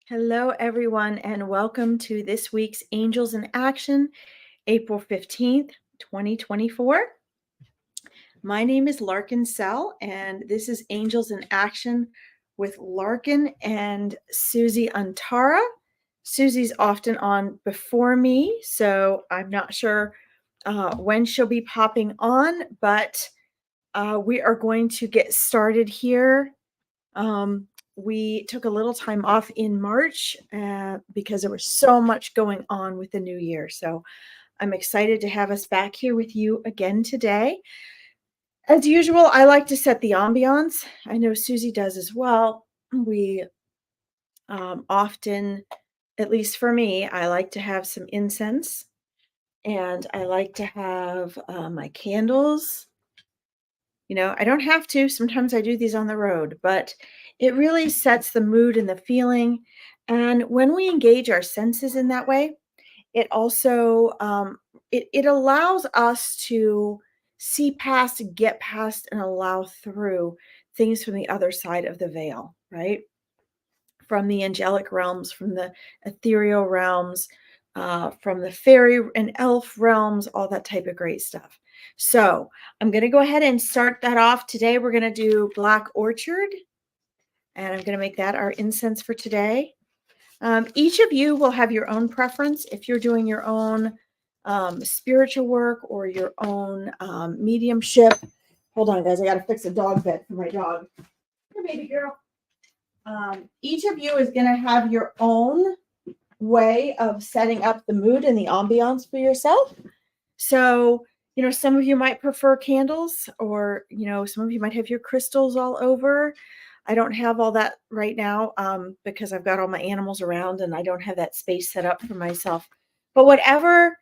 Hello, everyone, and welcome to this week's Angels in Action, April 15th, 2024. My name is Larkin and this is Angels in Action with Larkin and Susie Antara. Susie's often on before me, so I'm not sure when she'll be popping on, but we are going to get started here. We took a little time off in March because there was so much going on with the new year. So I'm excited to have us back here with you again today. As usual, I like to set the ambiance. I know Susie does as well. We often, at least for me, I like to have some incense and I like to have my candles. You know, I don't have to. Sometimes I do these on the road, but it really sets the mood and the feeling. And when we engage our senses in that way, it also it allows us to see past, get past, and allow through things from the other side of the veil, right? From the angelic realms, from the ethereal realms, from the fairy and elf realms, all that type of great stuff. So I'm going to go ahead and start that off. Today we're going to do Black Orchard, and I'm going to make that our incense for today. Each of you will have your own preference. If you're doing your own spiritual work or your own mediumship. Hold on, guys. I got to fix a dog bed for my dog. Here, baby girl. Each of you is going to have your own way of setting up the mood and the ambiance for yourself. So, you know, some of you might prefer candles, or, you know, some of you might have your crystals all over. I don't have all that right now because I've got all my animals around and I don't have that space set up for myself. But whatever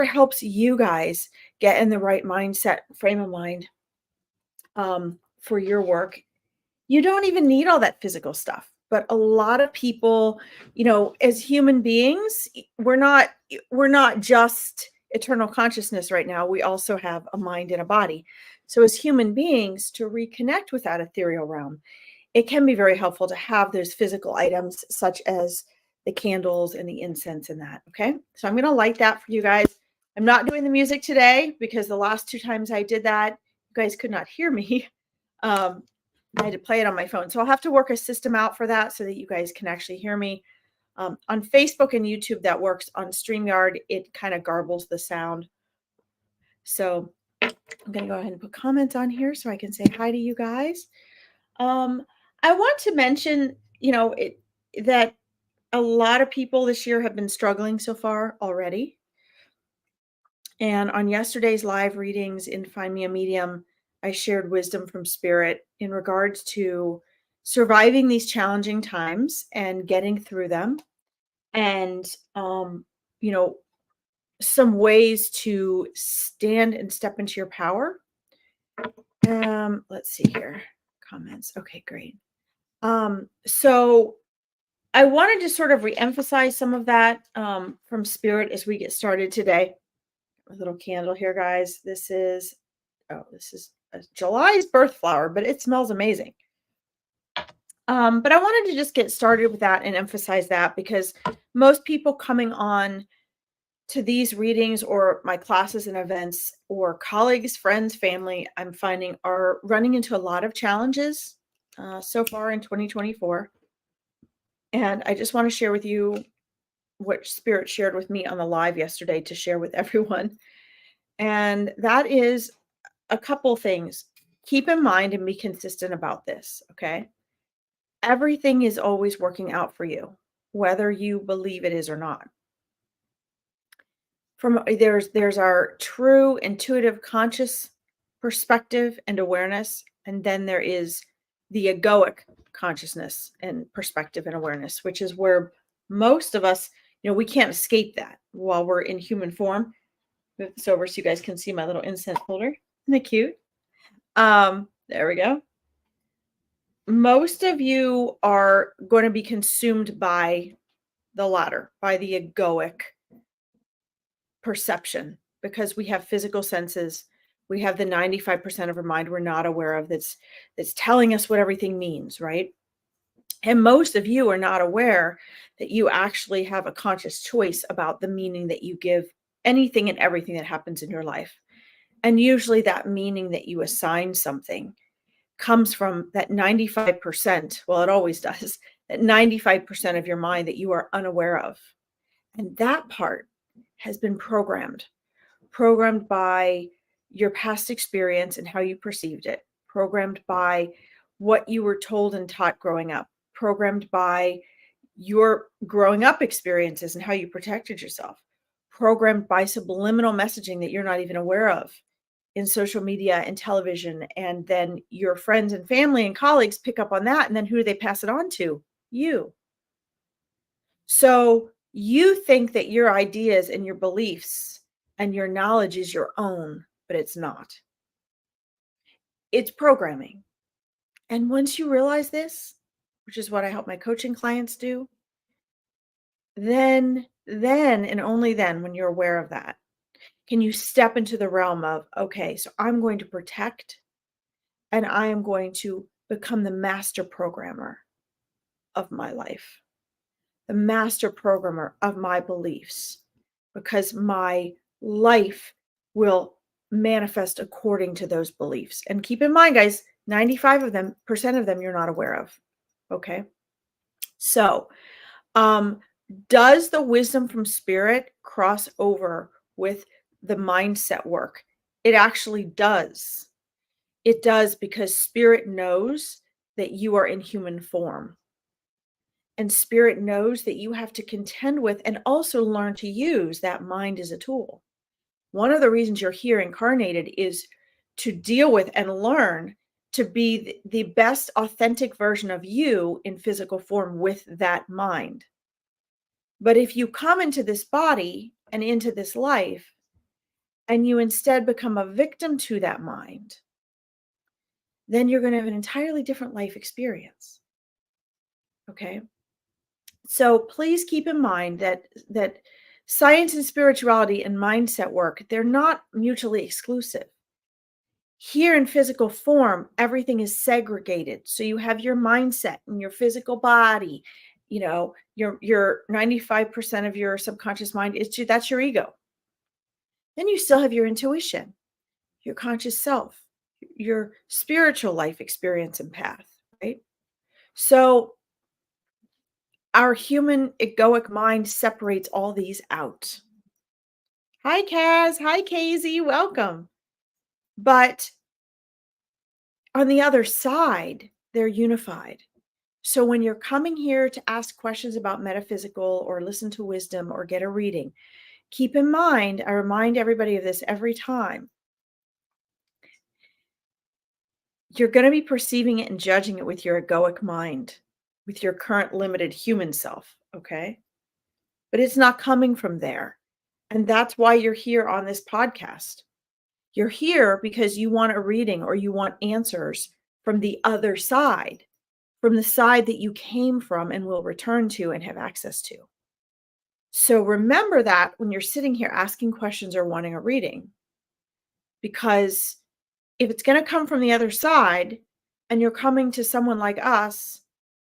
helps you guys get in the right mindset, frame of mind for your work. You don't even need all that physical stuff. But a lot of people, you know, as human beings, we're not just eternal consciousness right now. We also have a mind and a body. So as human beings, to reconnect with that ethereal realm, it can be very helpful to have those physical items such as the candles and the incense and that. Okay. So I'm going to light that for you guys. I'm not doing the music today because the last two times I did that, you guys could not hear me. I had to play it on my phone. So I'll have to work a system out for that so that you guys can actually hear me. On Facebook and YouTube, that works. On Steamyard, it kind of garbles the sound. So I'm going to go ahead and put comments on here so I can say hi to you guys. I want to mention, you know, that a lot of people this year have been struggling so far already. And on yesterday's live readings in Find Me a Medium, I shared wisdom from Spirit in regards to surviving these challenging times and getting through them. And, you know, some ways to stand and step into your power. Let's see here. Comments. Okay, great. So I wanted to sort of reemphasize some of that from Spirit as we get started today. A little candle here, guys. This is July's birth flower, but it smells amazing. But I wanted to just get started with that and emphasize that because most people coming on to these readings or my classes and events or colleagues, friends, family, I'm finding are running into a lot of challenges so far in 2024. And I just want to share with you what Spirit shared with me on the live yesterday to share with everyone. And that is a couple things. Keep in mind and be consistent about this, okay? Everything is always working out for you, whether you believe it is or not. There's our true intuitive conscious perspective and awareness, and then there is the egoic consciousness and perspective and awareness, which is where most of us, you know, we can't escape that while we're in human form. Move this over so you guys can see my little incense holder. Isn't it cute? There we go. Most of you are going to be consumed by the latter, by the egoic perception, because we have physical senses. We have the 95% of our mind we're not aware of that's telling us what everything means, right? And most of you are not aware that you actually have a conscious choice about the meaning that you give anything and everything that happens in your life. And usually that meaning that you assign something comes from that 95%, well, it always does, that 95% of your mind that you are unaware of. And that part has been programmed by your past experience and how you perceived it, programmed by what you were told and taught growing up, programmed by your growing up experiences and how you protected yourself, programmed by subliminal messaging that you're not even aware of in social media and television. And then your friends and family and colleagues pick up on that. And then who do they pass it on to? You. So you think that your ideas and your beliefs and your knowledge is your own, but it's not. It's programming. And once you realize this, which is what I help my coaching clients do, then and only then, when you're aware of that, can you step into the realm of, okay, so I'm going to protect and I am going to become the master programmer of my life, the master programmer of my beliefs, because my life will manifest according to those beliefs. And keep in mind, guys, 95 of them, percent of them you're not aware of. Okay. So, does the wisdom from spirit cross over with the mindset work? It actually does. It does, because spirit knows that you are in human form. And spirit knows that you have to contend with and also learn to use that mind as a tool. One of the reasons you're here incarnated is to deal with and learn to be the best authentic version of you in physical form with that mind. But if you come into this body and into this life and you instead become a victim to that mind, then you're going to have an entirely different life experience. Okay? So please keep in mind that science and spirituality and mindset work, they're not mutually exclusive. Here in physical form, everything is segregated. So you have your mindset and your physical body, your 95% of your subconscious mind that's your ego. Then you still have your intuition, your conscious self, your spiritual life experience and path, right? So our human egoic mind separates all these out. Hi, Kaz. Hi, Casey. Welcome. But on the other side, they're unified. So when you're coming here to ask questions about metaphysical or listen to wisdom or get a reading, keep in mind, I remind everybody of this every time, you're going to be perceiving it and judging it with your egoic mind, with your current limited human self, okay? But it's not coming from there. And that's why you're here on this podcast. You're here because you want a reading or you want answers from the other side, from the side that you came from and will return to and have access to. So remember that when you're sitting here asking questions or wanting a reading, because if it's going to come from the other side and you're coming to someone like us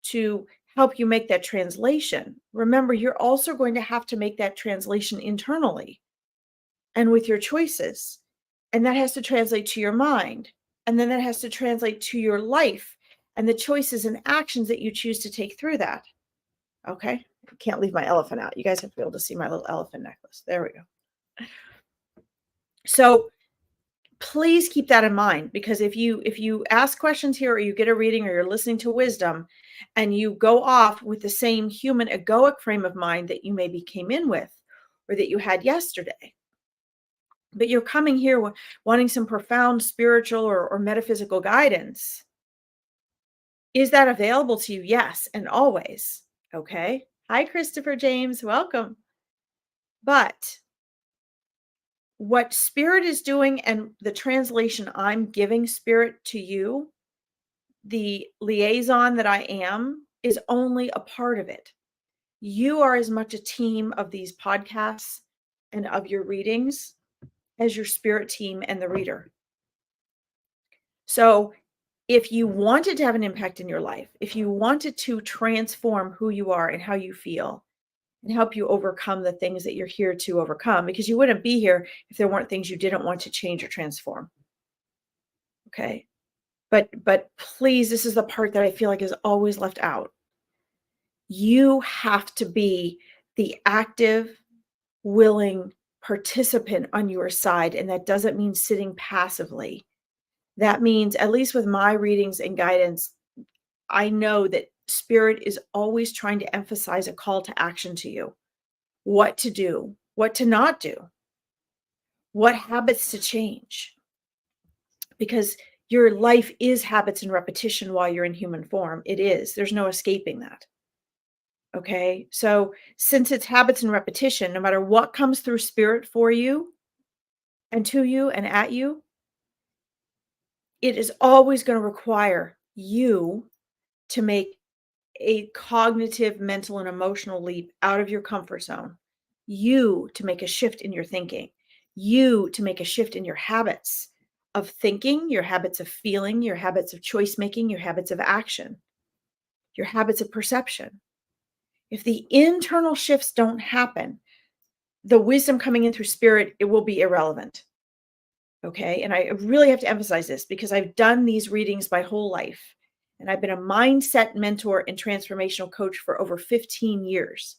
to help you make that translation, remember, you're also going to have to make that translation internally and with your choices. And that has to translate to your mind. And then that has to translate to your life and the choices and actions that you choose to take through that. Okay. I can't leave my elephant out. You guys have to be able to see my little elephant necklace. There we go. So please keep that in mind, because if you ask questions here or you get a reading or you're listening to wisdom and you go off with the same human egoic frame of mind that you maybe came in with or that you had yesterday, but you're coming here wanting some profound spiritual or metaphysical guidance, is that available to you? Yes, and always. Okay. Hi, Christopher James. Welcome. But what spirit is doing and the translation I'm giving spirit to you, the liaison that I am, is only a part of it. You are as much a team of these podcasts and of your readings as your spirit team and the reader. So If you wanted to have an impact in your life, if you wanted to transform who you are and how you feel and help you overcome the things that you're here to overcome, because you wouldn't be here if there weren't things you didn't want to change or transform. Okay. But please, this is the part that I feel like is always left out. You have to be the active, willing participant on your side. And that doesn't mean sitting passively. That means, at least with my readings and guidance, I know that spirit is always trying to emphasize a call to action to you. What to do, what to not do, what habits to change. Because your life is habits and repetition while you're in human form. It is. There's no escaping that. Okay. So since it's habits and repetition, no matter what comes through spirit for you and to you and at you, it is always going to require you to make a cognitive, mental, and emotional leap out of your comfort zone. You to make a shift in your thinking. You to make a shift in your habits of thinking, your habits of feeling, your habits of choice making, your habits of action, your habits of perception. If the internal shifts don't happen, the wisdom coming in through spirit, it will be irrelevant. Okay. And I really have to emphasize this because I've done these readings my whole life. And I've been a mindset mentor and transformational coach for over 15 years.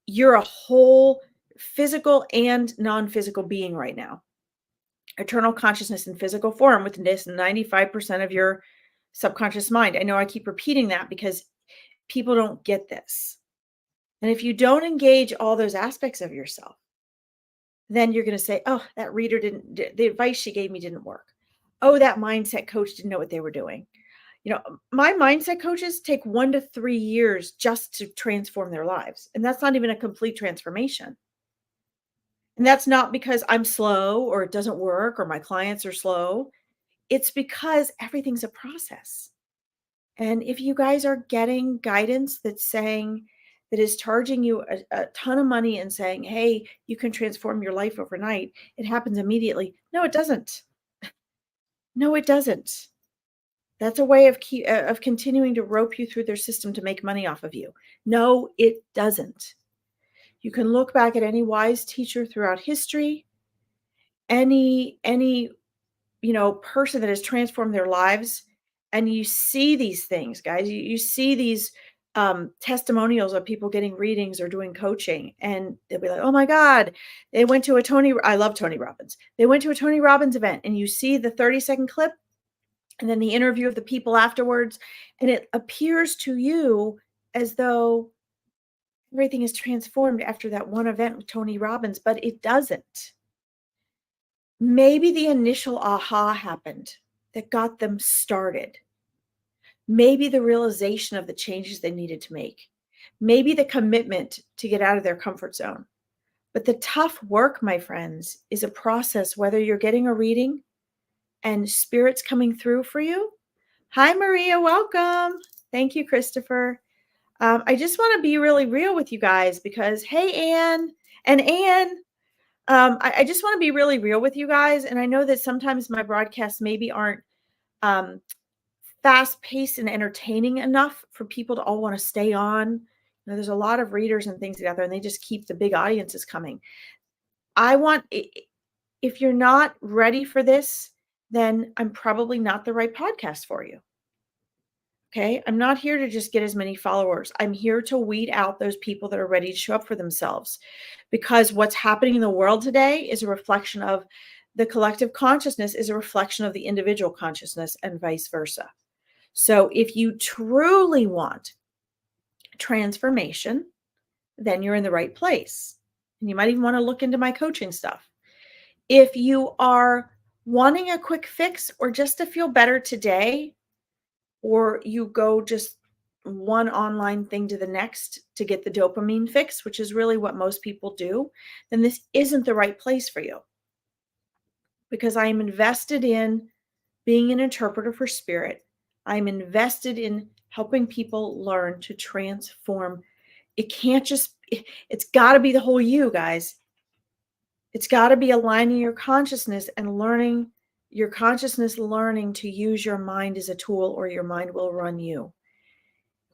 You're a whole physical and non-physical being right now. Eternal consciousness in physical form with this 95% of your subconscious mind. I know I keep repeating that because people don't get this. And if you don't engage all those aspects of yourself, then you're going to say, oh, that reader the advice she gave me didn't work. Oh, that mindset coach didn't know what they were doing. You know, my mindset coaches take 1 to 3 years just to transform their lives. And that's not even a complete transformation. And that's not because I'm slow or it doesn't work or my clients are slow. It's because everything's a process. And if you guys are getting guidance that's saying, that is charging you a ton of money and saying, hey, you can transform your life overnight, it happens immediately. No, it doesn't. No, it doesn't. That's a way of continuing to rope you through their system to make money off of you. No, it doesn't. You can look back at any wise teacher throughout history, any person that has transformed their lives, and you see these things, guys. You see these testimonials of people getting readings or doing coaching, and they'll be like, oh my God, they went to I love Tony Robbins. They went to a Tony Robbins event, and you see the 30-second clip and then the interview of the people afterwards, and it appears to you as though everything is transformed after that one event with Tony Robbins, but it doesn't. Maybe the initial aha happened that got them started. Maybe the realization of the changes they needed to make. Maybe the commitment to get out of their comfort zone. But the tough work, my friends, is a process, whether you're getting a reading and spirit's coming through for you. Hi, Maria. Welcome. Thank you, Christopher. I just want to be really real with you guys because, hey, Anne and Anne, I just want to be really real with you guys. And I know that sometimes my broadcasts maybe aren't fast paced and entertaining enough for people to all want to stay on. You know, there's a lot of readers and things out there, and they just keep the big audiences coming. If you're not ready for this, then I'm probably not the right podcast for you. Okay. I'm not here to just get as many followers. I'm here to weed out those people that are ready to show up for themselves, because what's happening in the world today is a reflection of the collective consciousness, is a reflection of the individual consciousness, and vice versa. So if you truly want transformation, then you're in the right place. And you might even want to look into my coaching stuff. If you are wanting a quick fix or just to feel better today, or you go just one online thing to the next to get the dopamine fix, which is really what most people do, then this isn't the right place for you. Because I am invested in being an interpreter for spirit. I'm invested in helping people learn to transform. It's got to be the whole you, guys. It's got to be aligning your consciousness and learning your consciousness learning to use your mind as a tool, or your mind will run you.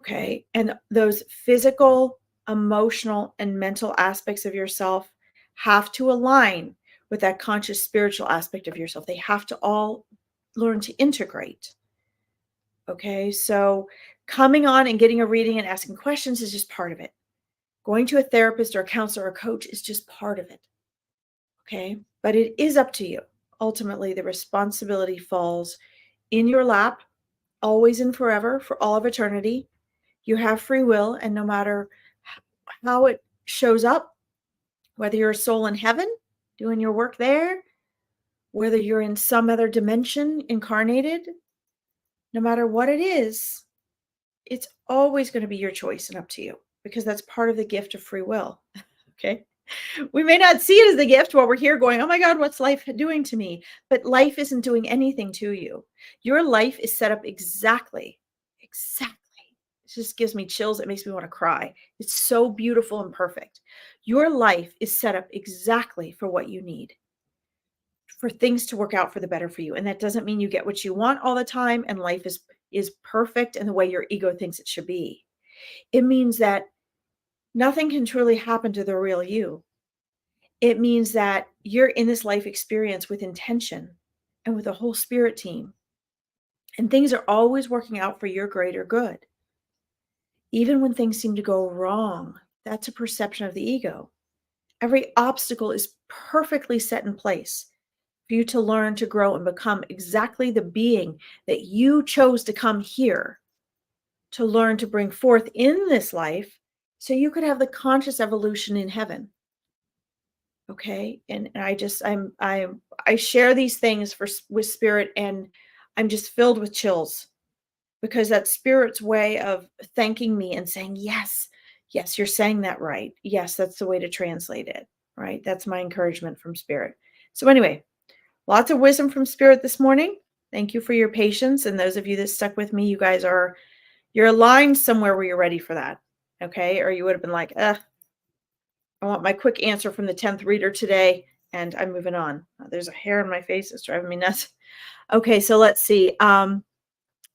Okay. And those physical, emotional, and mental aspects of yourself have to align with that conscious spiritual aspect of yourself. They have to all learn to integrate. Okay. So coming on and getting a reading and asking questions is just part of it. Going to a therapist or a counselor or a coach is just part of it. Okay. But it is up to you. Ultimately, the responsibility falls in your lap, always and forever, for all of eternity. You have free will, and no matter how it shows up, whether you're a soul in heaven doing your work there, whether you're in some other dimension incarnated, no matter what it is, it's always going to be your choice and up to you, because that's part of the gift of free will. Okay. We may not see it as the gift while we're here going, oh my God, what's life doing to me? But life isn't doing anything to you. Your life is set up exactly. It just gives me chills. It makes me want to cry. It's so beautiful and perfect. Your life is set up exactly for what you need, for things to work out for the better for you. And that doesn't mean you get what you want all the time and life is perfect in the way your ego thinks it should be. It means that nothing can truly happen to the real you. It means that you're in this life experience with intention and with a whole spirit team. And things are always working out for your greater good. Even when things seem to go wrong, that's a perception of the ego. Every obstacle is perfectly set in place for you to learn to grow and become exactly the being that you chose to come here to learn to bring forth in this life, so you could have the conscious evolution in heaven. Okay. And I share these things with spirit, and I'm just filled with chills, because that's spirit's way of thanking me and saying, yes, yes, you're saying that right. Yes, that's the way to translate it. Right. That's my encouragement from spirit. So anyway, lots of wisdom from spirit this morning. Thank you for your patience. And those of you that stuck with me, you're aligned somewhere where you're ready for that. Okay. Or you would have been like, I want my quick answer from the 10th reader today, and I'm moving on. There's a hair in my face. It's driving me nuts. Okay, so let's see.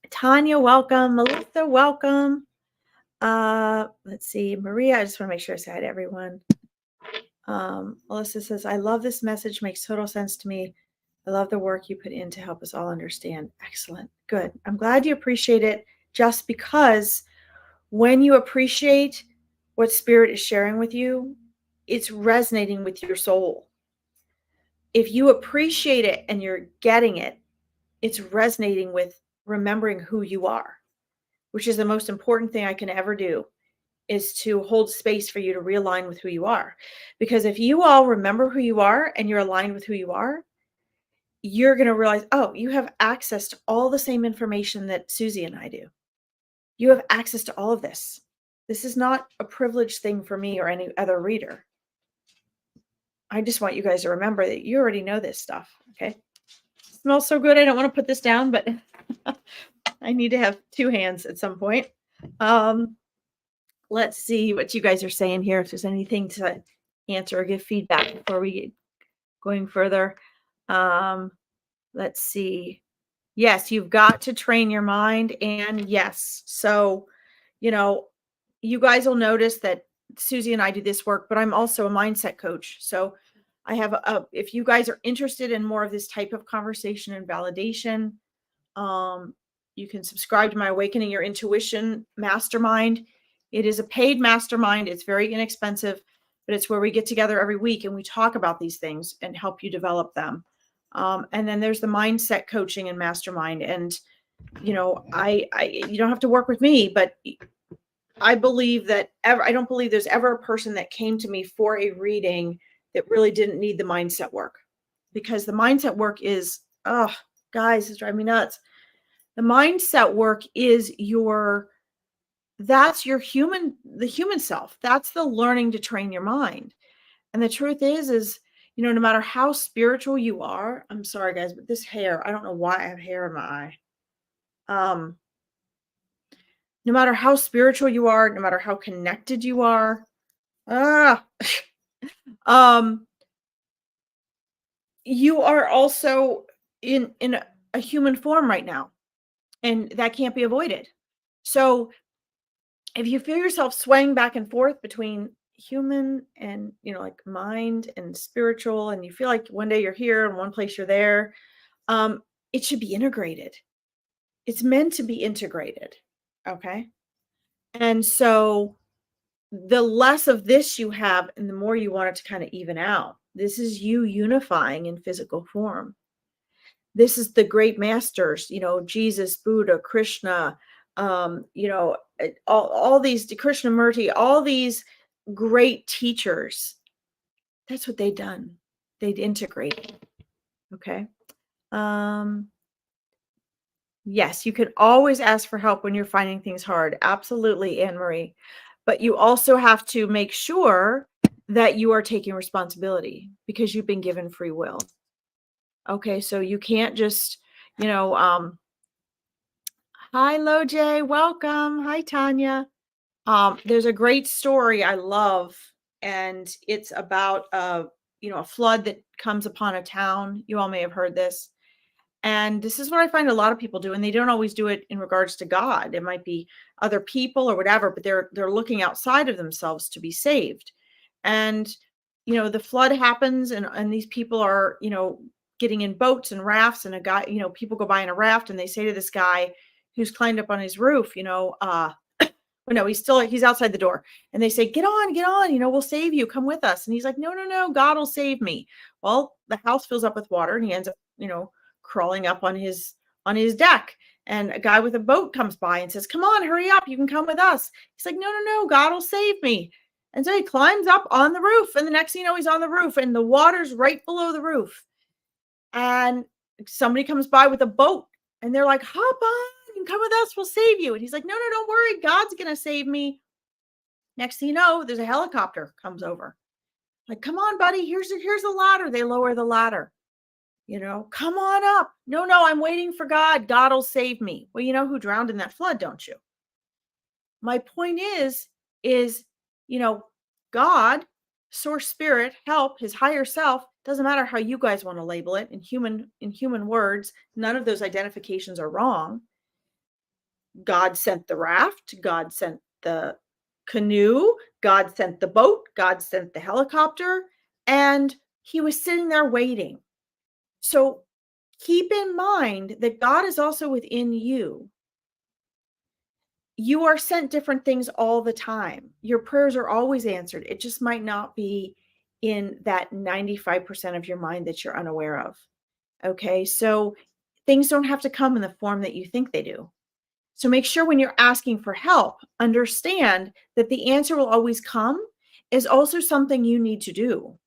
Tanya, welcome. Melissa, welcome. Let's see. Maria, I just want to make sure I say hi to everyone. Melissa says, I love this message. Makes total sense to me. I love the work you put in to help us all understand. Excellent. Good. I'm glad you appreciate it, just because when you appreciate what spirit is sharing with you, it's resonating with your soul. If you appreciate it and you're getting it, it's resonating with remembering who you are, which is the most important thing I can ever do, is to hold space for you to realign with who you are. Because if you all remember who you are and you're aligned with who you are, you're going to realize, oh, you have access to all the same information that Susie and I do. You have access to all of this. This is not a privileged thing for me or any other reader. I just want you guys to remember that you already know this stuff. Okay. It smells so good. I don't want to put this down, but I need to have two hands at some point. Let's see what you guys are saying here. If there's anything to answer or give feedback before we get going further. Let's see. Yes, you've got to train your mind. And yes, so, you guys will notice that Susie and I do this work, but I'm also a mindset coach. So I have if you guys are interested in more of this type of conversation and validation, you can subscribe to my Awakening Your Intuition mastermind. It is a paid mastermind. It's very inexpensive, but it's where we get together every week and we talk about these things and help you develop them. And then there's the mindset coaching and mastermind. And, you don't have to work with me, but I believe that I don't believe there's ever a person that came to me for a reading that really didn't need the mindset work, because the mindset work is, guys, it's driving me nuts. The mindset work is the human self. That's the learning to train your mind. And the truth is, no matter how spiritual you are, I'm sorry guys, but this hair, I don't know why I have hair in my eye. No matter how spiritual you are, no matter how connected you are, you are also in a human form right now, and that can't be avoided. So if you feel yourself swaying back and forth between human and, like mind and spiritual, and you feel like one day you're here and one place you're there, it should be integrated. It's meant to be integrated. Okay. And so the less of this you have and the more you want it to kind of even out. This is you unifying in physical form. This is the great masters, Jesus, Buddha, Krishna, all these, Krishnamurti, all these great teachers. That's what they'd done. They'd integrate. Okay. Yes, you can always ask for help when you're finding things hard. Absolutely, Anne Marie. But you also have to make sure that you are taking responsibility because you've been given free will. Okay, so you can't just, hi Loj, welcome. Hi Tanya. There's a great story I love, and it's about a flood that comes upon a town. You all may have heard this. And this is what I find a lot of people do, and they don't always do it in regards to God. It might be other people or whatever, but they're looking outside of themselves to be saved. And the flood happens, and these people are getting in boats and rafts, and a guy, people go by in a raft, and they say to this guy who's climbed up on his roof, well, no, he's outside the door, and they say, get on, we'll save you, come with us. And he's like, no, God will save me. Well, the house fills up with water, and he ends up crawling up on his deck, and a guy with a boat comes by and says, come on, hurry up, you can come with us. He's like, no, God will save me. And so he climbs up on the roof, and the next thing you know, he's on the roof, and the water's right below the roof, and somebody comes by with a boat, and they're like, hop on, you can come with us, we'll save you. And he's like, no, don't worry, God's gonna save me. Next thing you know, there's a helicopter comes over, like, come on, buddy, here's the ladder. They lower the ladder. Come on up. No, I'm waiting for God. God will save me. Well, you know who drowned in that flood, don't you? My point is, God, source spirit, help, his higher self, doesn't matter how you guys want to label it in human words, none of those identifications are wrong. God sent the raft, God sent the canoe, God sent the boat, God sent the helicopter, and he was sitting there waiting. So keep in mind that God is also within you. You are sent different things all the time. Your prayers are always answered. It just might not be in that 95% of your mind that you're unaware of. Okay, so things don't have to come in the form that you think they do. So make sure when you're asking for help, understand that the answer will always come is also something you need to do,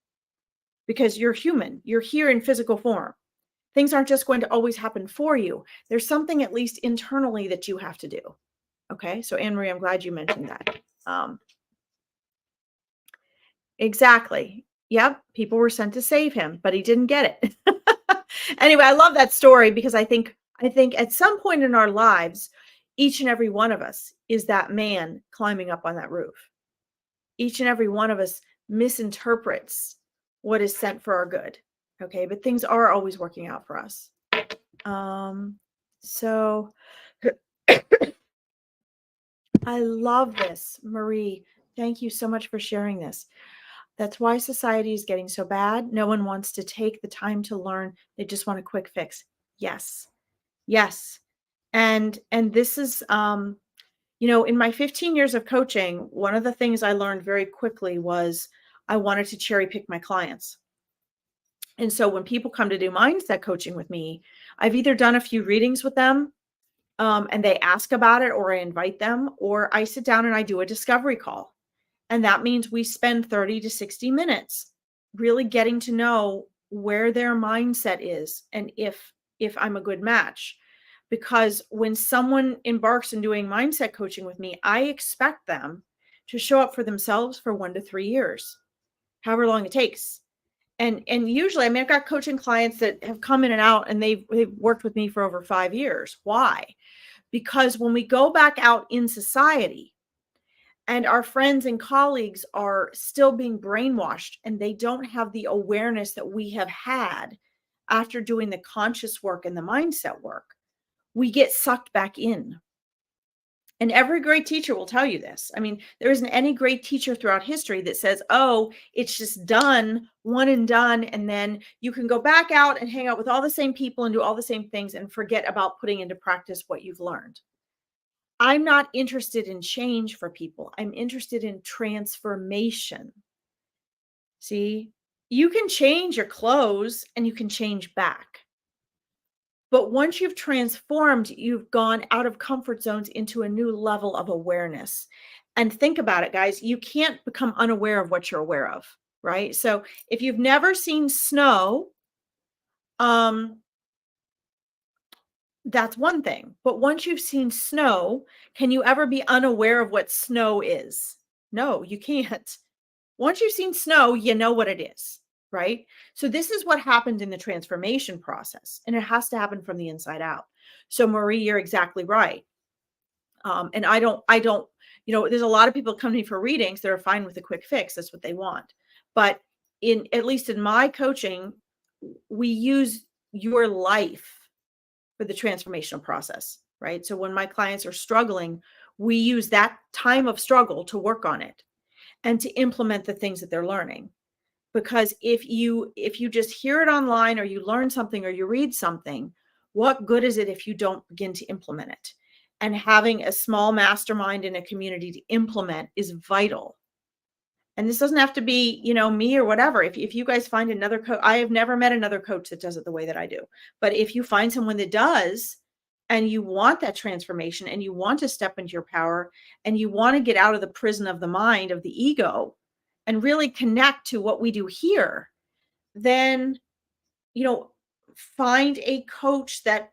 because you're human. You're here in physical form. Things aren't just going to always happen for you. There's something at least internally that you have to do. Okay, so Anne Marie, I'm glad you mentioned that. Exactly. Yep, people were sent to save him, but he didn't get it. Anyway, I love that story because I think at some point in our lives, each and every one of us is that man climbing up on that roof. Each and every one of us misinterprets what is sent for our good. Okay, but things are always working out for us. So I love this, Marie. Thank you so much for sharing this. That's why society is getting so bad. No one wants to take the time to learn. They just want a quick fix. Yes. And this is, in my 15 years of coaching, one of the things I learned very quickly was I wanted to cherry pick my clients. And so when people come to do mindset coaching with me, I've either done a few readings with them, and they ask about it, or I invite them, or I sit down and I do a discovery call. And that means we spend 30 to 60 minutes really getting to know where their mindset is and if I'm a good match. Because when someone embarks in doing mindset coaching with me, I expect them to show up for themselves for 1 to 3 years, however long it takes. And usually, I've got coaching clients that have come in and out, and they've worked with me for over 5 years. Why? Because when we go back out in society and our friends and colleagues are still being brainwashed and they don't have the awareness that we have had after doing the conscious work and the mindset work, we get sucked back in. And every great teacher will tell you this. I mean, there isn't any great teacher throughout history that says, oh, it's just done, one and done. And then you can go back out and hang out with all the same people and do all the same things and forget about putting into practice what you've learned. I'm not interested in change for people. I'm interested in transformation. See, you can change your clothes and you can change back. But once you've transformed, you've gone out of comfort zones into a new level of awareness. And think about it, guys, you can't become unaware of what you're aware of, right? So if you've never seen snow, that's one thing. But once you've seen snow, can you ever be unaware of what snow is? No, you can't. Once you've seen snow, you know what it is, right? So this is what happened in the transformation process, and it has to happen from the inside out. So Marie, you're exactly right. And I don't, there's a lot of people coming for readings that are fine with a quick fix. That's what they want. But at least in my coaching, we use your life for the transformational process, right? So when my clients are struggling, we use that time of struggle to work on it and to implement the things that they're learning. Because if you just hear it online, or you learn something, or you read something, what good is it if you don't begin to implement it? And having a small mastermind in a community to implement is vital. And this doesn't have to be, me or whatever. If you guys find another coach, I have never met another coach that does it the way that I do. But if you find someone that does, and you want that transformation, and you want to step into your power, and you want to get out of the prison of the mind, of the ego, and really connect to what we do here, then, find a coach that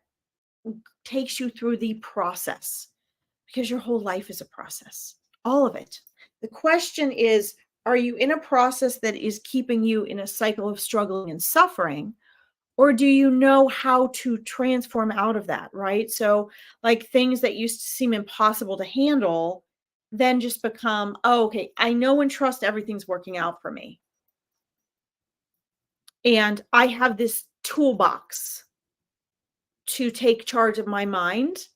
takes you through the process, because your whole life is a process, all of it. The question is, are you in a process that is keeping you in a cycle of struggling and suffering? Or do you know how to transform out of that, right? So like things that used to seem impossible to handle then just become, oh, okay, I know and trust everything's working out for me. And I have this toolbox to take charge of my mind.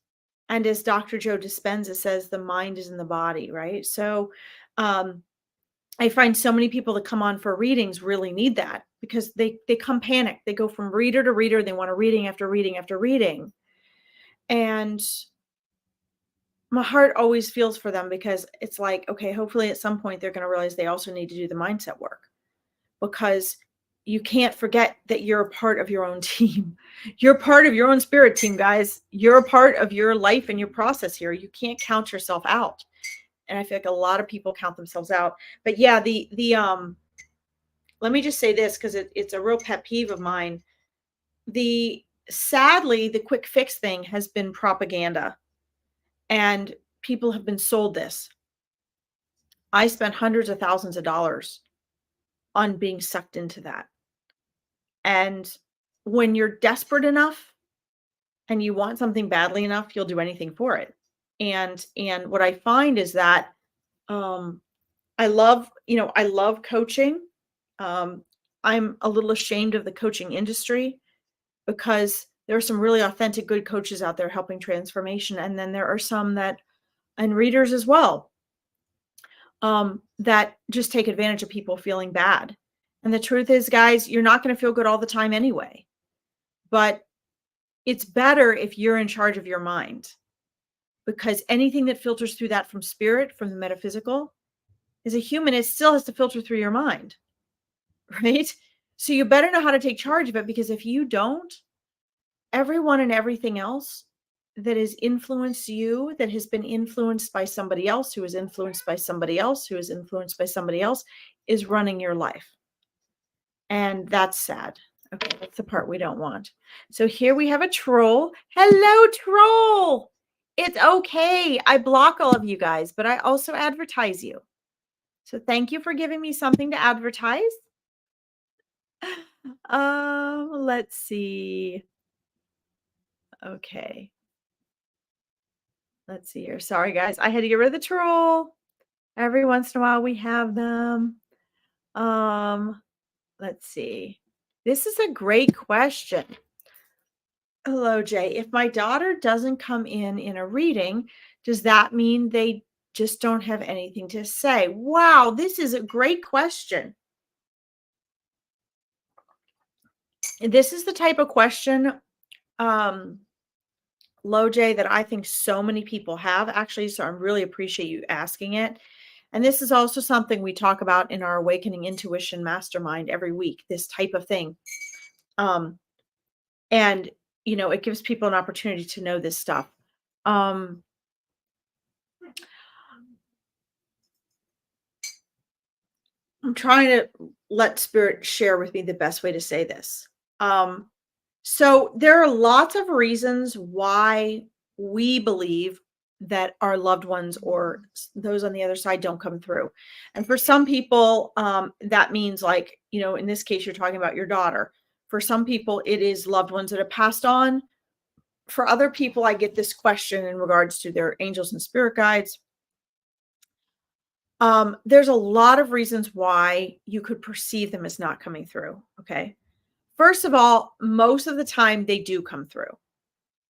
And as Dr. Joe Dispenza says, the mind is in the body, right? So I find so many people that come on for readings really need that, because they come panicked. They go from reader to reader. They want a reading after reading after reading. And my heart always feels for them, because it's like, okay, hopefully at some point they're going to realize they also need to do the mindset work, because you can't forget that you're a part of your own team. You're part of your own spirit team, guys. You're a part of your life and your process here. You can't count yourself out. And I feel like a lot of people count themselves out. But yeah, let me just say this, because it's a real pet peeve of mine. Sadly, the quick fix thing has been propaganda, and people have been sold this. I spent hundreds of thousands of dollars on being sucked into that. And when you're desperate enough and you want something badly enough, you'll do anything for it. And what I find is that I love coaching. I'm a little ashamed of the coaching industry, because there are some really authentic, good coaches out there helping transformation. And then there are some and readers as well, that just take advantage of people feeling bad. And the truth is, guys, you're not going to feel good all the time anyway. But it's better if you're in charge of your mind, because anything that filters through that from spirit, from the metaphysical, as a human, it still has to filter through your mind, right? So you better know how to take charge of it, because if you don't, everyone and everything else that has influenced you, that has been influenced by somebody else, who is influenced by somebody else, who is influenced by somebody else, is running your life. And that's sad. Okay, that's the part we don't want. So here we have a troll. Hello, troll. It's okay. I block all of you guys, but I also advertise you. So thank you for giving me something to advertise. Let's see. Okay. Let's see here. Sorry, guys. I had to get rid of the troll. Every once in a while we have them. Let's see. This is a great question. Hello, Jay. If my daughter doesn't come in a reading, does that mean they just don't have anything to say? Wow, this is a great question. This is the type of question, um, Loj, that I think so many people have actually. So I really appreciate you asking it. And this is also something we talk about in our Awakening Intuition Mastermind every week, this type of thing. Um, and, it gives people an opportunity to know this stuff. Um, I'm trying to let spirit share with me the best way to say this. Um, so there are lots of reasons why we believe that our loved ones or those on the other side don't come through. And for some people, that means like, in this case, you're talking about your daughter. For some people, it is loved ones that have passed on. For other people, I get this question in regards to their angels and spirit guides. There's a lot of reasons why you could perceive them as not coming through. Okay. First of all, most of the time they do come through.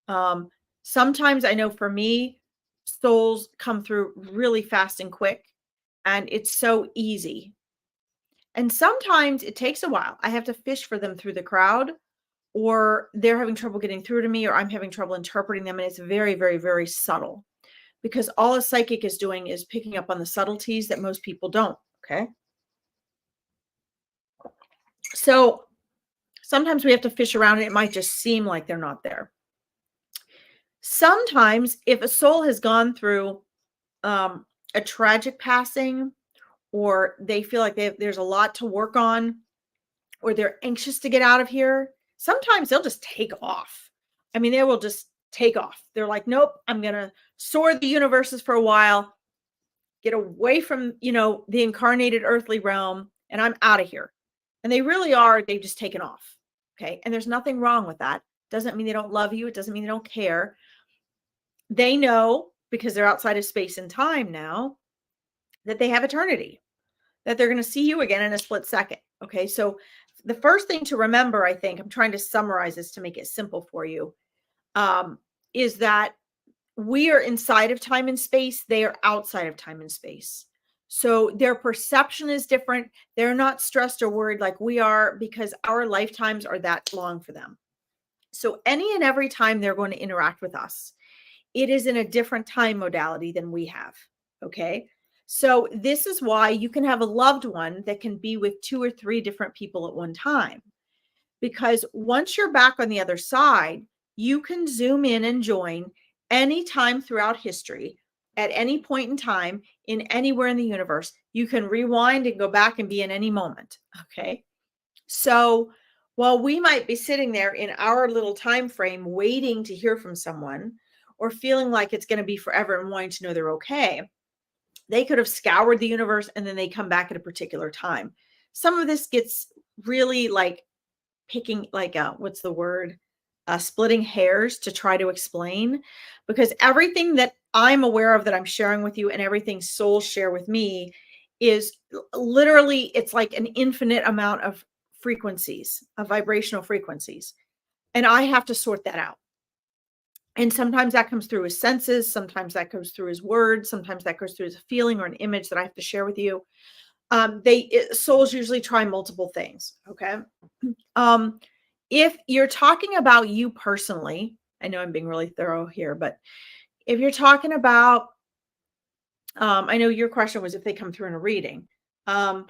Um, Sometimes I know for me, souls come through really fast and quick, and it's so easy. And sometimes it takes a while. I have to fish for them through the crowd, or they're having trouble getting through to me, or I'm having trouble interpreting them. And it's very, very, very subtle because all a psychic is doing is picking up on the subtleties that most people don't. Okay. So sometimes we have to fish around and it might just seem like they're not there. Sometimes if a soul has gone through a tragic passing, or they feel like there's a lot to work on, or they're anxious to get out of here, sometimes they'll just take off. I mean, they will just take off. They're like, nope, I'm going to soar the universes for a while, get away from, the incarnated earthly realm, and I'm out of here. And they really are, they've just taken off. Okay. And there's nothing wrong with that. Doesn't mean they don't love you. It doesn't mean they don't care. They know, because they're outside of space and time now, that they have eternity, that they're going to see you again in a split second. Okay. So the first thing to remember, I think, I'm trying to summarize this to make it simple for you, is that we are inside of time and space. They are outside of time and space. So their perception is different. They're not stressed or worried like we are because our lifetimes are that long for them. So any and every time they're going to interact with us, it is in a different time modality than we have. Okay. So this is why you can have a loved one that can be with 2 or 3 different people at one time. Because once you're back on the other side, you can zoom in and join anytime throughout history, at any point in time, in anywhere in the universe. You can rewind and go back and be in any moment. Okay. So while we might be sitting there in our little time frame waiting to hear from someone, or feeling like it's going to be forever and wanting to know they're okay, they could have scoured the universe and then they come back at a particular time. Some of this gets really like picking, like, what's the word? Splitting hairs to try to explain, because everything that I'm aware of that I'm sharing with you and everything souls share with me is literally, it's like an infinite amount of frequencies, of vibrational frequencies. And I have to sort that out. And sometimes that comes through his senses. Sometimes that goes through his words. Sometimes that goes through as a feeling or an image that I have to share with you. Souls usually try multiple things. Okay. If you're talking about you personally, I know I'm being really thorough here, but if you're talking about, I know your question was if they come through in a reading. I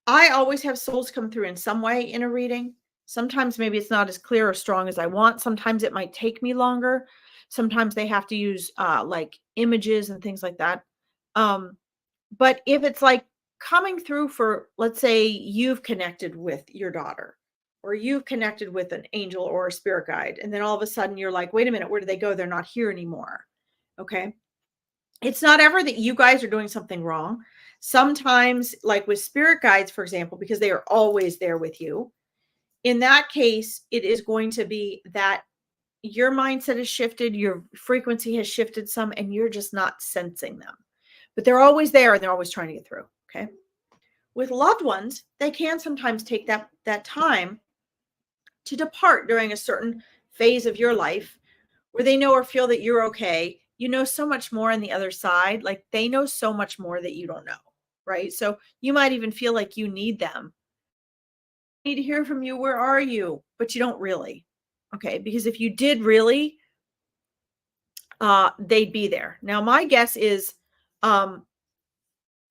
always have souls come through in some way in a reading. Sometimes maybe it's not as clear or strong as I want. Sometimes it might take me longer. Sometimes they have to use like images and things like that. But if it's like coming through for, let's say you've connected with your daughter, or you've connected with an angel or a spirit guide, and then all of a sudden you're like, wait a minute, where did they go? They're not here anymore. Okay. It's not ever that you guys are doing something wrong. Sometimes, like with spirit guides, for example, because they are always there with you, in that case, it is going to be that your mindset has shifted, your frequency has shifted some, and you're just not sensing them. But they're always there and they're always trying to get through. Okay. With loved ones, they can sometimes take that time to depart during a certain phase of your life where they know or feel that you're okay. You know so much more on the other side. Like they know so much more that you don't know, right? So you might even feel like you need them. I need to hear from you. Where are you? But you don't really. Okay. Because if you did really, they'd be there. Now, my guess is um,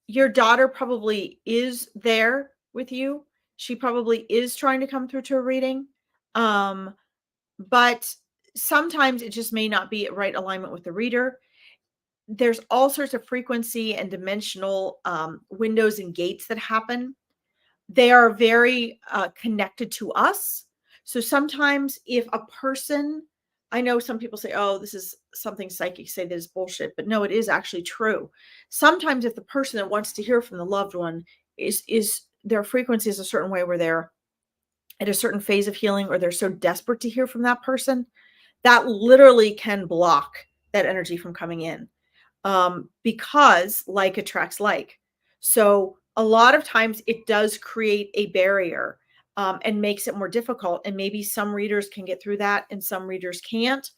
your daughter probably is there with you. She probably is trying to come through to a reading. Um, but sometimes it just may not be at right alignment with the reader. There's all sorts of frequency and dimensional windows and gates that happen. They are very connected to us. So sometimes if a person, I know some people say, oh, this is something psychics say that is bullshit, but no, it is actually true. Sometimes if the person that wants to hear from the loved one is their frequency is a certain way where they're at a certain phase of healing or they're so desperate to hear from that person, that literally can block that energy from coming in, because like attracts like. So a lot of times it does create a barrier, and makes it more difficult. And maybe some readers can get through that and some readers can't,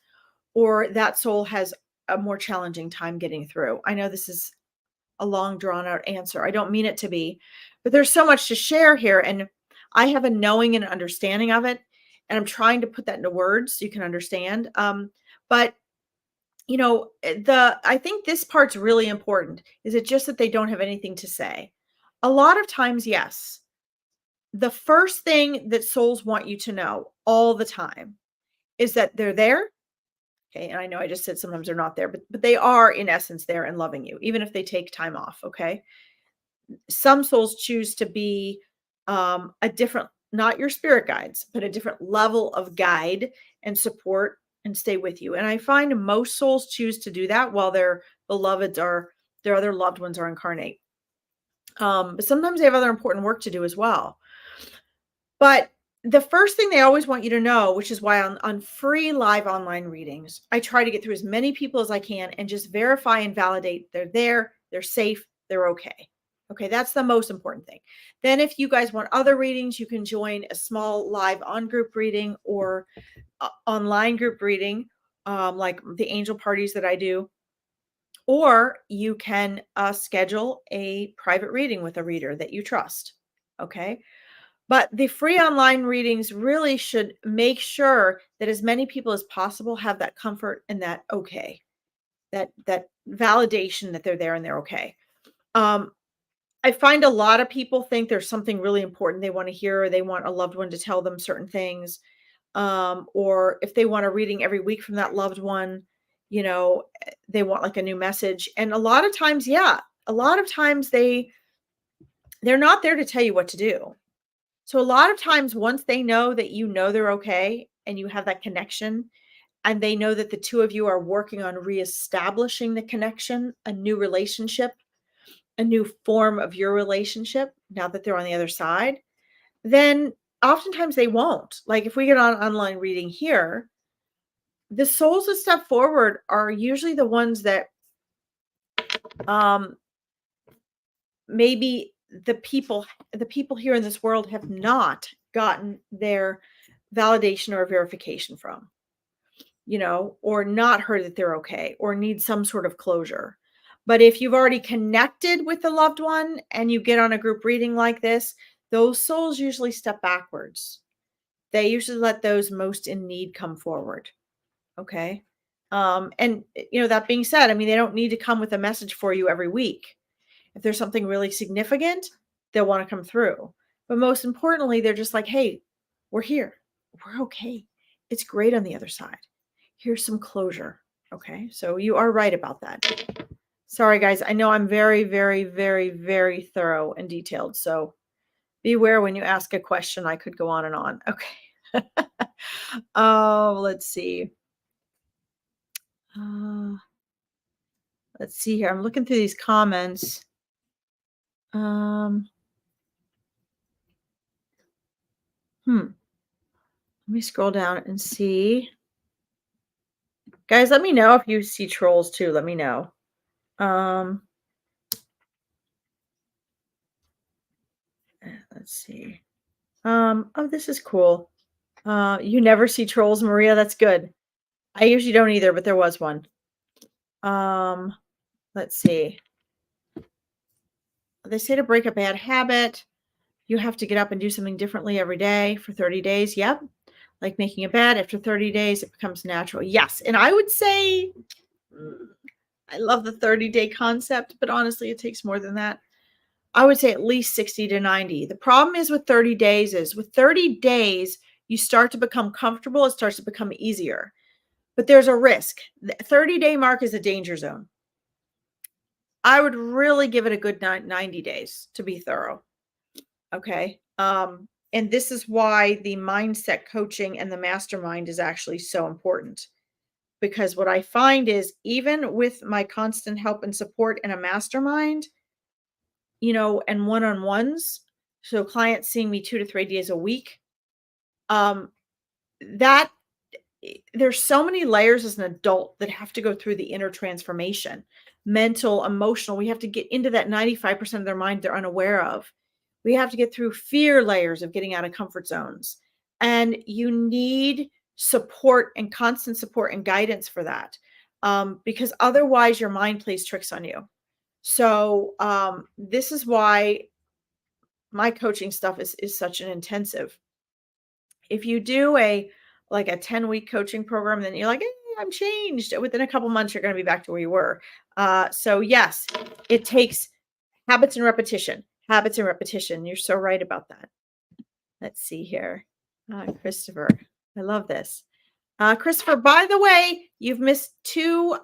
or that soul has a more challenging time getting through. I know this is a long drawn out answer. I don't mean it to be, but there's so much to share here. And I have a knowing and understanding of it. And I'm trying to put that into words so you can understand. But I think this part's really important. Is it just that they don't have anything to say? A lot of times, yes. The first thing that souls want you to know all the time is that they're there. Okay. And I know I just said sometimes they're not there, but they are in essence there and loving you, even if they take time off. Okay. Some souls choose to be a different, not your spirit guides, but a different level of guide and support and stay with you. And I find most souls choose to do that while their beloveds are, their other loved ones are incarnate. But sometimes they have other important work to do as well. But the first thing they always want you to know, which is why on free live online readings, I try to get through as many people as I can and just verify and validate they're there, they're safe, they're okay. Okay, that's the most important thing. Then if you guys want other readings, you can join a small live on group reading or online group reading, like the angel parties that I do. Or you can schedule a private reading with a reader that you trust. Okay. But the free online readings really should make sure that as many people as possible have that comfort and that okay, that validation that they're there and they're okay. Um, I find a lot of people think there's something really important they want to hear, or they want a loved one to tell them certain things, or if they want a reading every week from that loved one, they want like a new message. And a lot of times, yeah, a lot of times they're not there to tell you what to do. So a lot of times once they know that they're okay and you have that connection and they know that the two of you are working on reestablishing the connection, a new relationship, a new form of your relationship now that they're on the other side, then oftentimes they won't. Like if we get on online reading here, the souls that step forward are usually the ones that um maybe the people here in this world have not gotten their validation or verification from, or not heard that they're okay or need some sort of closure. But if you've already connected with the loved one and you get on a group reading like this, those souls usually step backwards. They usually let those most in need come forward. Okay. And that being said, I mean, they don't need to come with a message for you every week. If there's something really significant, they'll want to come through. But most importantly, they're just like, hey, we're here. We're okay. It's great on the other side. Here's some closure. Okay. So you are right about that. Sorry, guys. I know I'm very, very, very, very thorough and detailed. So beware when you ask a question. I could go on and on. Okay. Oh, let's see. Uh, let's see here. I'm looking through these comments. Let me scroll down and see. Guys, let me know if you see trolls too. Let me know. Let's see. Oh, this is cool. You never see trolls, Maria. That's good. I usually don't either, but there was one. Um, let's see. They say to break a bad habit, you have to get up and do something differently every day for 30 days. Yep. Like making a bed after 30 days, it becomes natural. Yes. And I would say, I love the 30-day concept, but honestly, it takes more than that. I would say at least 60 to 90. The problem is with 30 days is with 30 days, you start to become comfortable. It starts to become easier, but there's a risk. The 30-day mark is a danger zone. I would really give it a good 90 days to be thorough. Okay. And this is why the mindset coaching and the mastermind is actually so important. Because what I find is even with my constant help and support in a mastermind, and one-on-ones, so clients seeing me 2 to 3 days a week, um, that there's so many layers as an adult that have to go through the inner transformation, mental, emotional. We have to get into that 95% of their mind they're unaware of. We have to get through fear layers of getting out of comfort zones. And you need support and constant support and guidance for that. Because otherwise your mind plays tricks on you. So this is why my coaching stuff is such an intensive. If you do a 10-week coaching program, then you're like, I'm changed. Within a couple months, you're going to be back to where you were. So yes, it takes habits and repetition. Habits and repetition. You're so right about that. Let's see here. Christopher, I love this. Christopher, by the way, you've missed 2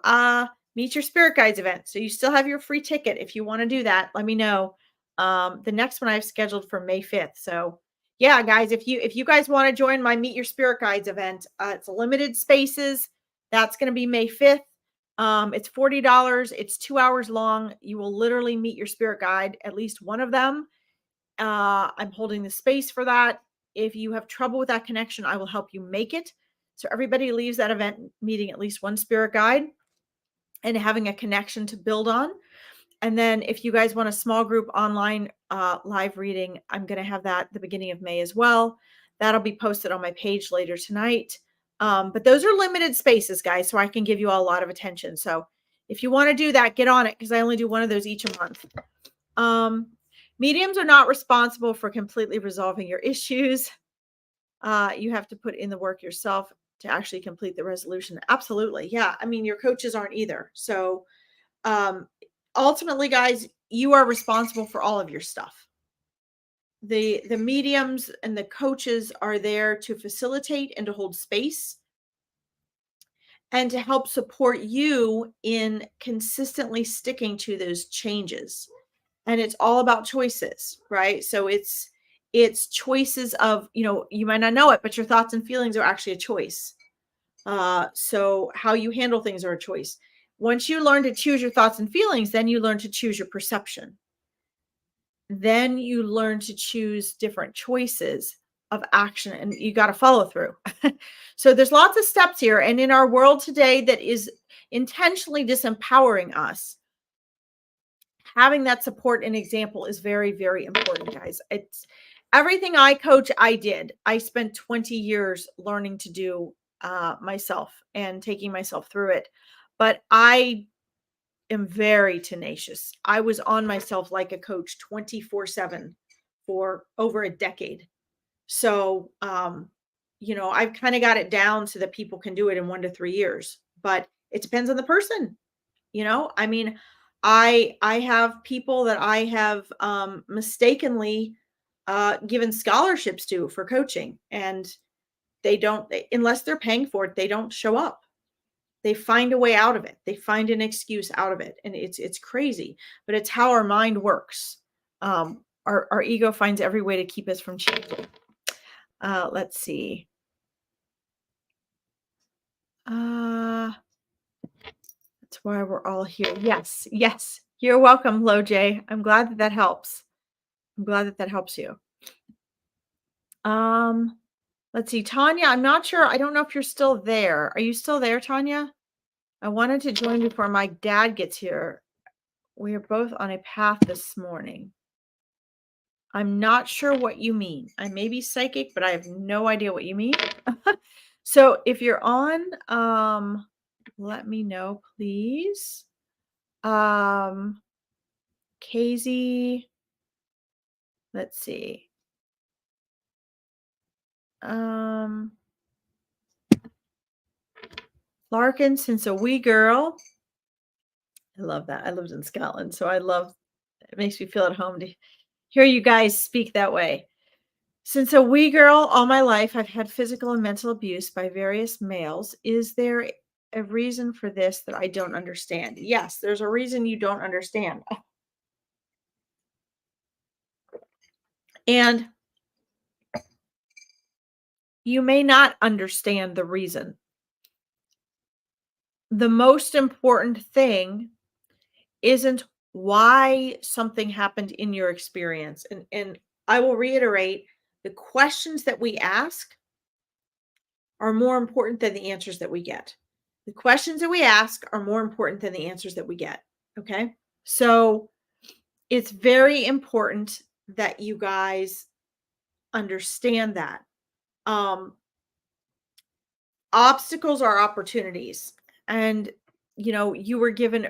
Meet Your Spirit Guides events. So you still have your free ticket. If you want to do that, let me know. The next one I've scheduled for May 5th. So yeah, guys, if you guys want to join my Meet Your Spirit Guides event, it's limited spaces. That's going to be May 5th. It's $40. It's 2 hours long. You will literally meet your spirit guide, at least one of them. I'm holding the space for that. If you have trouble with that connection, I will help you make it. So everybody leaves that event meeting at least one spirit guide and having a connection to build on. And then if you guys want a small group online live reading, I'm going to have that at the beginning of May as well. That'll be posted on my page later tonight. But those are limited spaces, guys, so I can give you all a lot of attention. So if you want to do that, get on it because I only do one of those each a month. Mediums are not responsible for completely resolving your issues. You have to put in the work yourself to actually complete the resolution. Absolutely. Yeah. I mean, your coaches aren't either. So ultimately, guys, you are responsible for all of your stuff. The mediums and the coaches are there to facilitate and to hold space and to help support you in consistently sticking to those changes. And it's all about choices, right? So it's choices of, you might not know it, but your thoughts and feelings are actually a choice. So how you handle things are a choice. Once you learn to choose your thoughts and feelings, then you learn to choose your perception. Then you learn to choose different choices of action, and you got to follow through. So there's lots of steps here. And in our world today that is intentionally disempowering us, having that support and example is very, very important, guys. It's everything I coach, I did. I spent 20 years learning to do myself and taking myself through it. But I am very tenacious. I was on myself like a coach 24/7 for over a decade. So, I've kind of got it down so that people can do it in 1 to 3 years, but it depends on the person. I mean, I have people that I have mistakenly given scholarships to for coaching, and they don't, unless they're paying for it, they don't show up. They find a way out of it. They find an excuse out of it, and it's crazy, but it's how our mind works. Our ego finds every way to keep us from changing. Let's see. That's why we're all here. Yes, yes. You're welcome, Lo J. I'm glad that helps. I'm glad that helps you. Let's see, Tanya. I'm not sure. I don't know if you're still there. Are you still there, Tanya? I wanted to join before my dad gets here. We are both on a path this morning. I'm not sure what you mean. I may be psychic, but I have no idea what you mean. So if you're on, let me know, please. Casey, let's see. Um, Larkin, since a wee girl. I love that. I lived in Scotland, so it makes me feel at home to hear you guys speak that way. Since a wee girl, all my life, I've had physical and mental abuse by various males. Is there a reason for this that I don't understand? Yes, there's a reason you don't understand. And you may not understand the reason. The most important thing isn't why something happened in your experience. And I will reiterate, the questions that we ask are more important than the answers that we get. The questions that we ask are more important than the answers that we get. Okay. So it's very important that you guys understand that. Um, Obstacles are opportunities. And you were given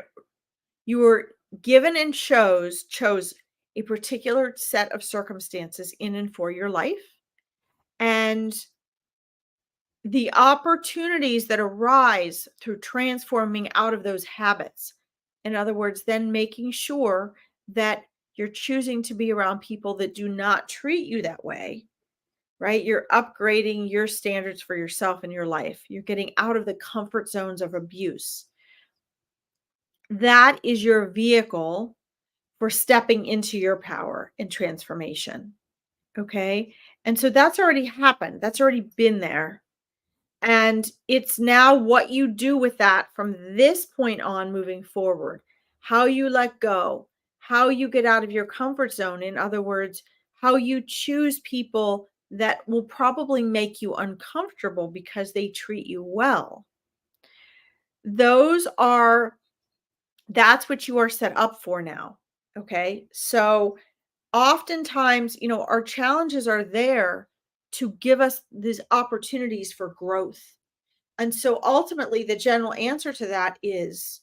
and chose a particular set of circumstances in and for your life. And the opportunities that arise through transforming out of those habits. In other words, then making sure that you're choosing to be around people that do not treat you that way, right? You're upgrading your standards for yourself and your life. You're getting out of the comfort zones of abuse. That is your vehicle for stepping into your power and transformation. Okay. And so that's already happened. That's already been there. And it's now what you do with that from this point on moving forward, how you let go, how you get out of your comfort zone. In other words, how you choose people that will probably make you uncomfortable because they treat you well. Those are, that's what you are set up for now. Okay. So oftentimes, our challenges are there to give us these opportunities for growth. And so ultimately, the general answer to that is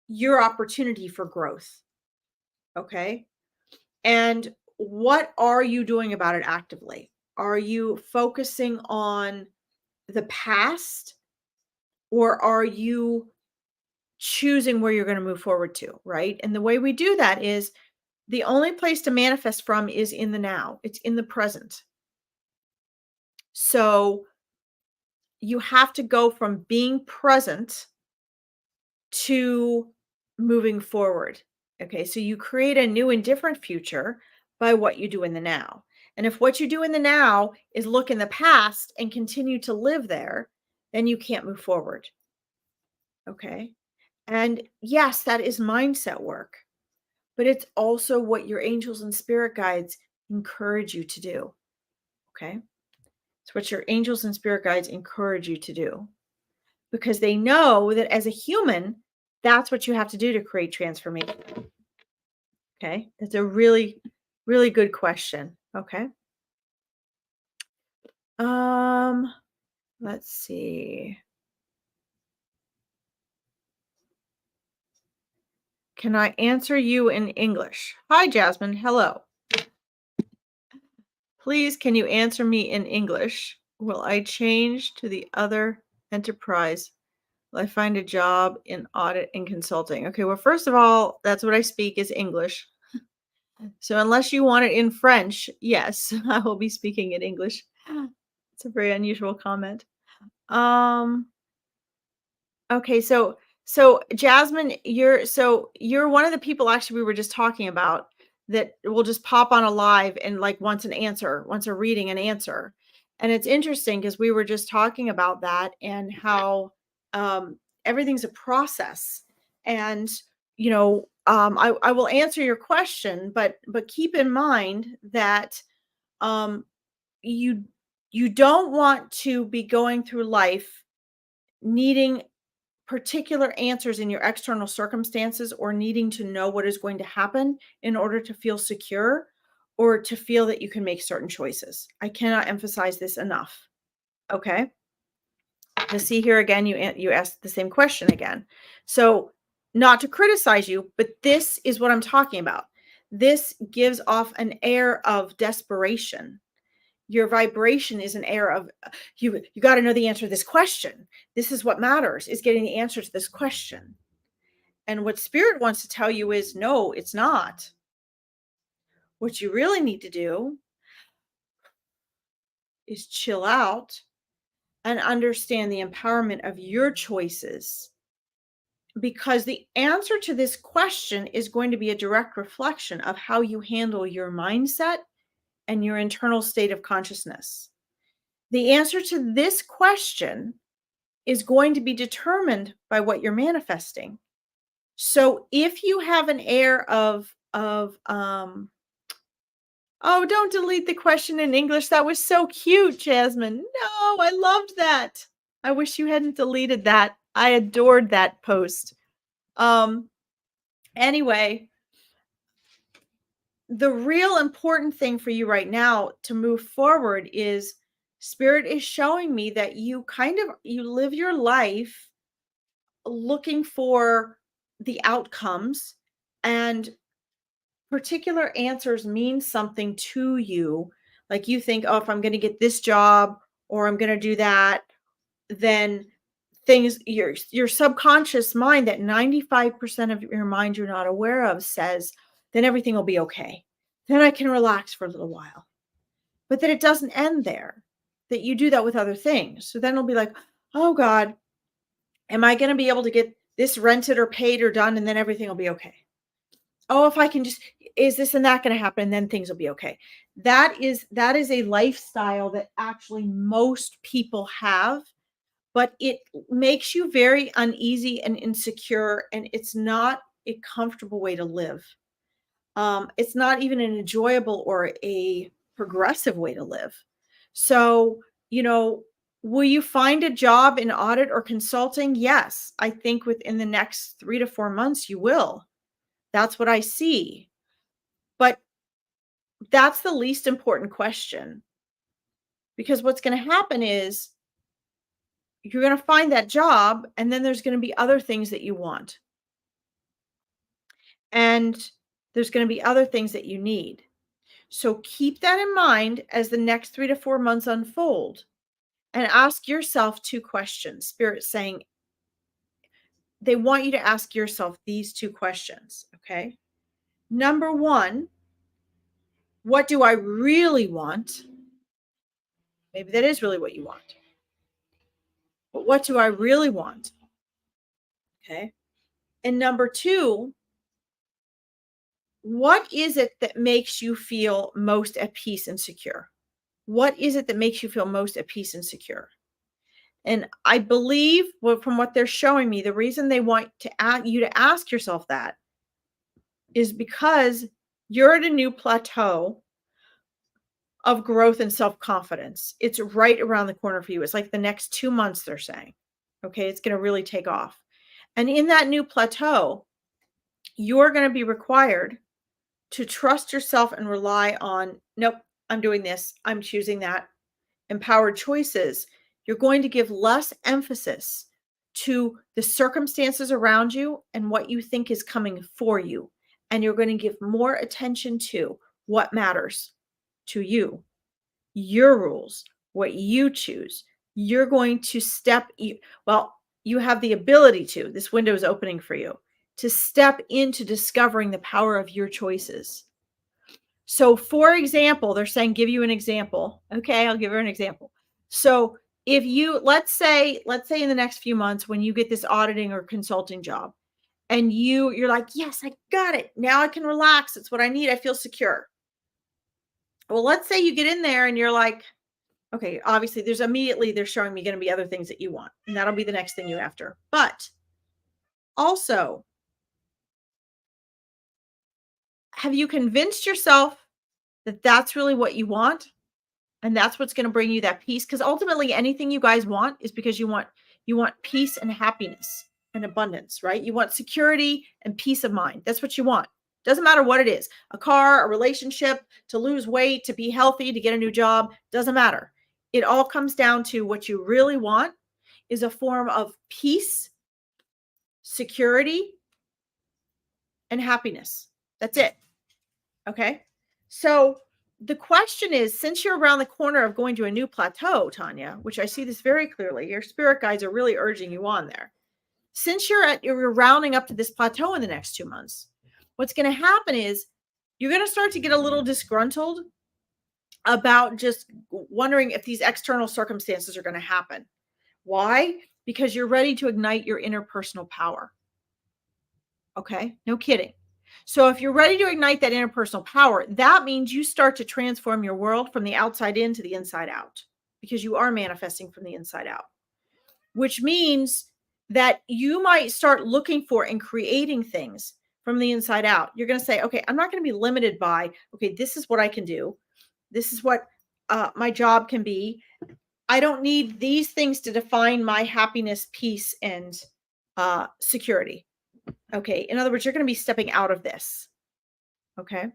your opportunity for growth. Okay. And what are you doing about it actively? Are you focusing on the past, or are you choosing where you're going to move forward to? Right. And the way we do that is the only place to manifest from is in the now, it's in the present. So you have to go from being present to moving forward. Okay, so you create a new and different future by what you do in the now. And if what you do in the now is look in the past and continue to live there, then you can't move forward. Okay. And yes, that is mindset work, but it's also what your angels and spirit guides encourage you to do. Okay. It's what your angels and spirit guides encourage you to do, because they know that as a human, that's what you have to do to create transformation. Okay. That's a really, really good question. Okay. Um, let's see. Can I answer you in English? Hi, Jasmine. Hello. Please, can you answer me in English? Will I change to the other enterprise? Will I find a job in audit and consulting? Okay, well, first of all, that's what I speak is English. So unless you want it in French, yes, I will be speaking in English. It's a very unusual comment. Um, okay, so Jasmine, you're one of the people actually we were just talking about that will just pop on a live and like wants a reading an answer. And it's interesting because we were just talking about that and how everything's a process. And I will answer your question, but keep in mind that um, you you don't want to be going through life needing particular answers in your external circumstances or needing to know what is going to happen in order to feel secure or to feel that you can make certain choices. I cannot emphasize this enough. Okay. To see here again, you asked the same question again. So, not to criticize you, but this is what I'm talking about. This gives off an air of desperation. Your vibration is an air of you got to know the answer to this question. This is what matters, is getting the answer to this question. And what spirit wants to tell you is no, it's not. What you really need to do is chill out and understand the empowerment of your choices, because the answer to this question is going to be a direct reflection of how you handle your mindset and your internal state of consciousness. The answer to this question is going to be determined by what you're manifesting. So if you have an air of oh, don't delete the question in English. That was so cute, Jasmine. No, I loved that. I wish you hadn't deleted that. I adored that post. Anyway, the real important thing for you right now to move forward is spirit is showing me that you live your life looking for the outcomes, and particular answers mean something to you. Like you think, oh, if I'm going to get this job or I'm going to do that, then things, your subconscious mind, that 95% of your mind you're not aware of, says, then everything will be okay. Then I can relax for a little while. But that it doesn't end there, that you do that with other things. So then it'll be like, oh God, am I going to be able to get this rented or paid or done? And then everything will be okay. Oh, if I can just, is this and that going to happen? And then things will be okay. That is a lifestyle that actually most people have, but it makes you very uneasy and insecure, and it's not a comfortable way to live. It's not even an enjoyable or a progressive way to live. So, will you find a job in audit or consulting? Yes, I think within the next 3 to 4 months you will. That's what I see. But that's the least important question, because what's going to happen is you're going to find that job, and then there's going to be other things that you want. And there's going to be other things that you need. So keep that in mind as the next 3 to 4 months unfold, and ask yourself 2 questions. Spirit's saying they want you to ask yourself these 2 questions, okay? Number 1, what do I really want? Maybe that is really what you want. But what do I really want? Okay. And number 2, what is it that makes you feel most at peace and secure? What is it that makes you feel most at peace and secure? And I believe, from what they're showing me, the reason they want you to ask yourself that is because you're at a new plateau of growth and self-confidence. It's right around the corner for you. It's like the next 2 months, they're saying. Okay, it's going to really take off. And in that new plateau, you're going to be required to trust yourself and rely on, nope, I'm doing this, I'm choosing that. Empowered choices. You're going to give less emphasis to the circumstances around you and what you think is coming for you. And you're going to give more attention to what matters to you, your rules, what you choose. You're going to you have the ability to, this window is opening for you, to step into discovering the power of your choices. So, for example, they're saying, give you an example. Okay, I'll give her an example. So, if you, let's say in the next few months, when you get this auditing or consulting job, and you're like, yes, I got it. Now I can relax. It's what I need. I feel secure. Well, let's say you get in there and you're like, okay, obviously they're showing me going to be other things that you want, and that'll be the next thing you after. But also, have you convinced yourself that that's really what you want? And that's what's going to bring you that peace? Because ultimately anything you guys want is because you want peace and happiness and abundance, right? You want security and peace of mind. That's what you want. Doesn't matter what it is, a car, a relationship, to lose weight, to be healthy, to get a new job, doesn't matter. It all comes down to what you really want is a form of peace, security, and happiness. That's it. Okay. So the question is, since you're around the corner of going to a new plateau, Tanya, which I see this very clearly, your spirit guides are really urging you on there. Since you're rounding up to this plateau in the next 2 months, what's going to happen is you're going to start to get a little disgruntled about just wondering if these external circumstances are going to happen. Why? Because you're ready to ignite your interpersonal power. Okay? No kidding. So if you're ready to ignite that interpersonal power, that means you start to transform your world from the outside in to the inside out, because you are manifesting from the inside out, which means that you might start looking for and creating things from the inside out. You're going to say, okay, I'm not going to be limited by, okay, this is what I can do. This is what my job can be. I don't need these things to define my happiness, peace, and security. Okay. In other words, you're going to be stepping out of this. Okay.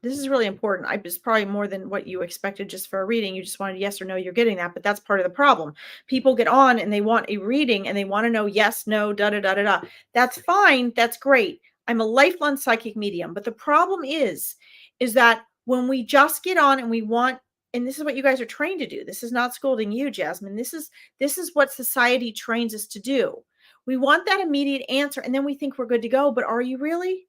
This is really important. It's probably more than what you expected just for a reading. You just wanted yes or no, you're getting that, but that's part of the problem. People get on and they want a reading and they want to know yes, no, da, da, da, da, da. That's fine. That's great. I'm a lifelong psychic medium, but the problem is that when we just get on and we want, and this is what you guys are trained to do. This is not scolding you, Jasmine. This is what society trains us to do. We want that immediate answer and then we think we're good to go, but are you really?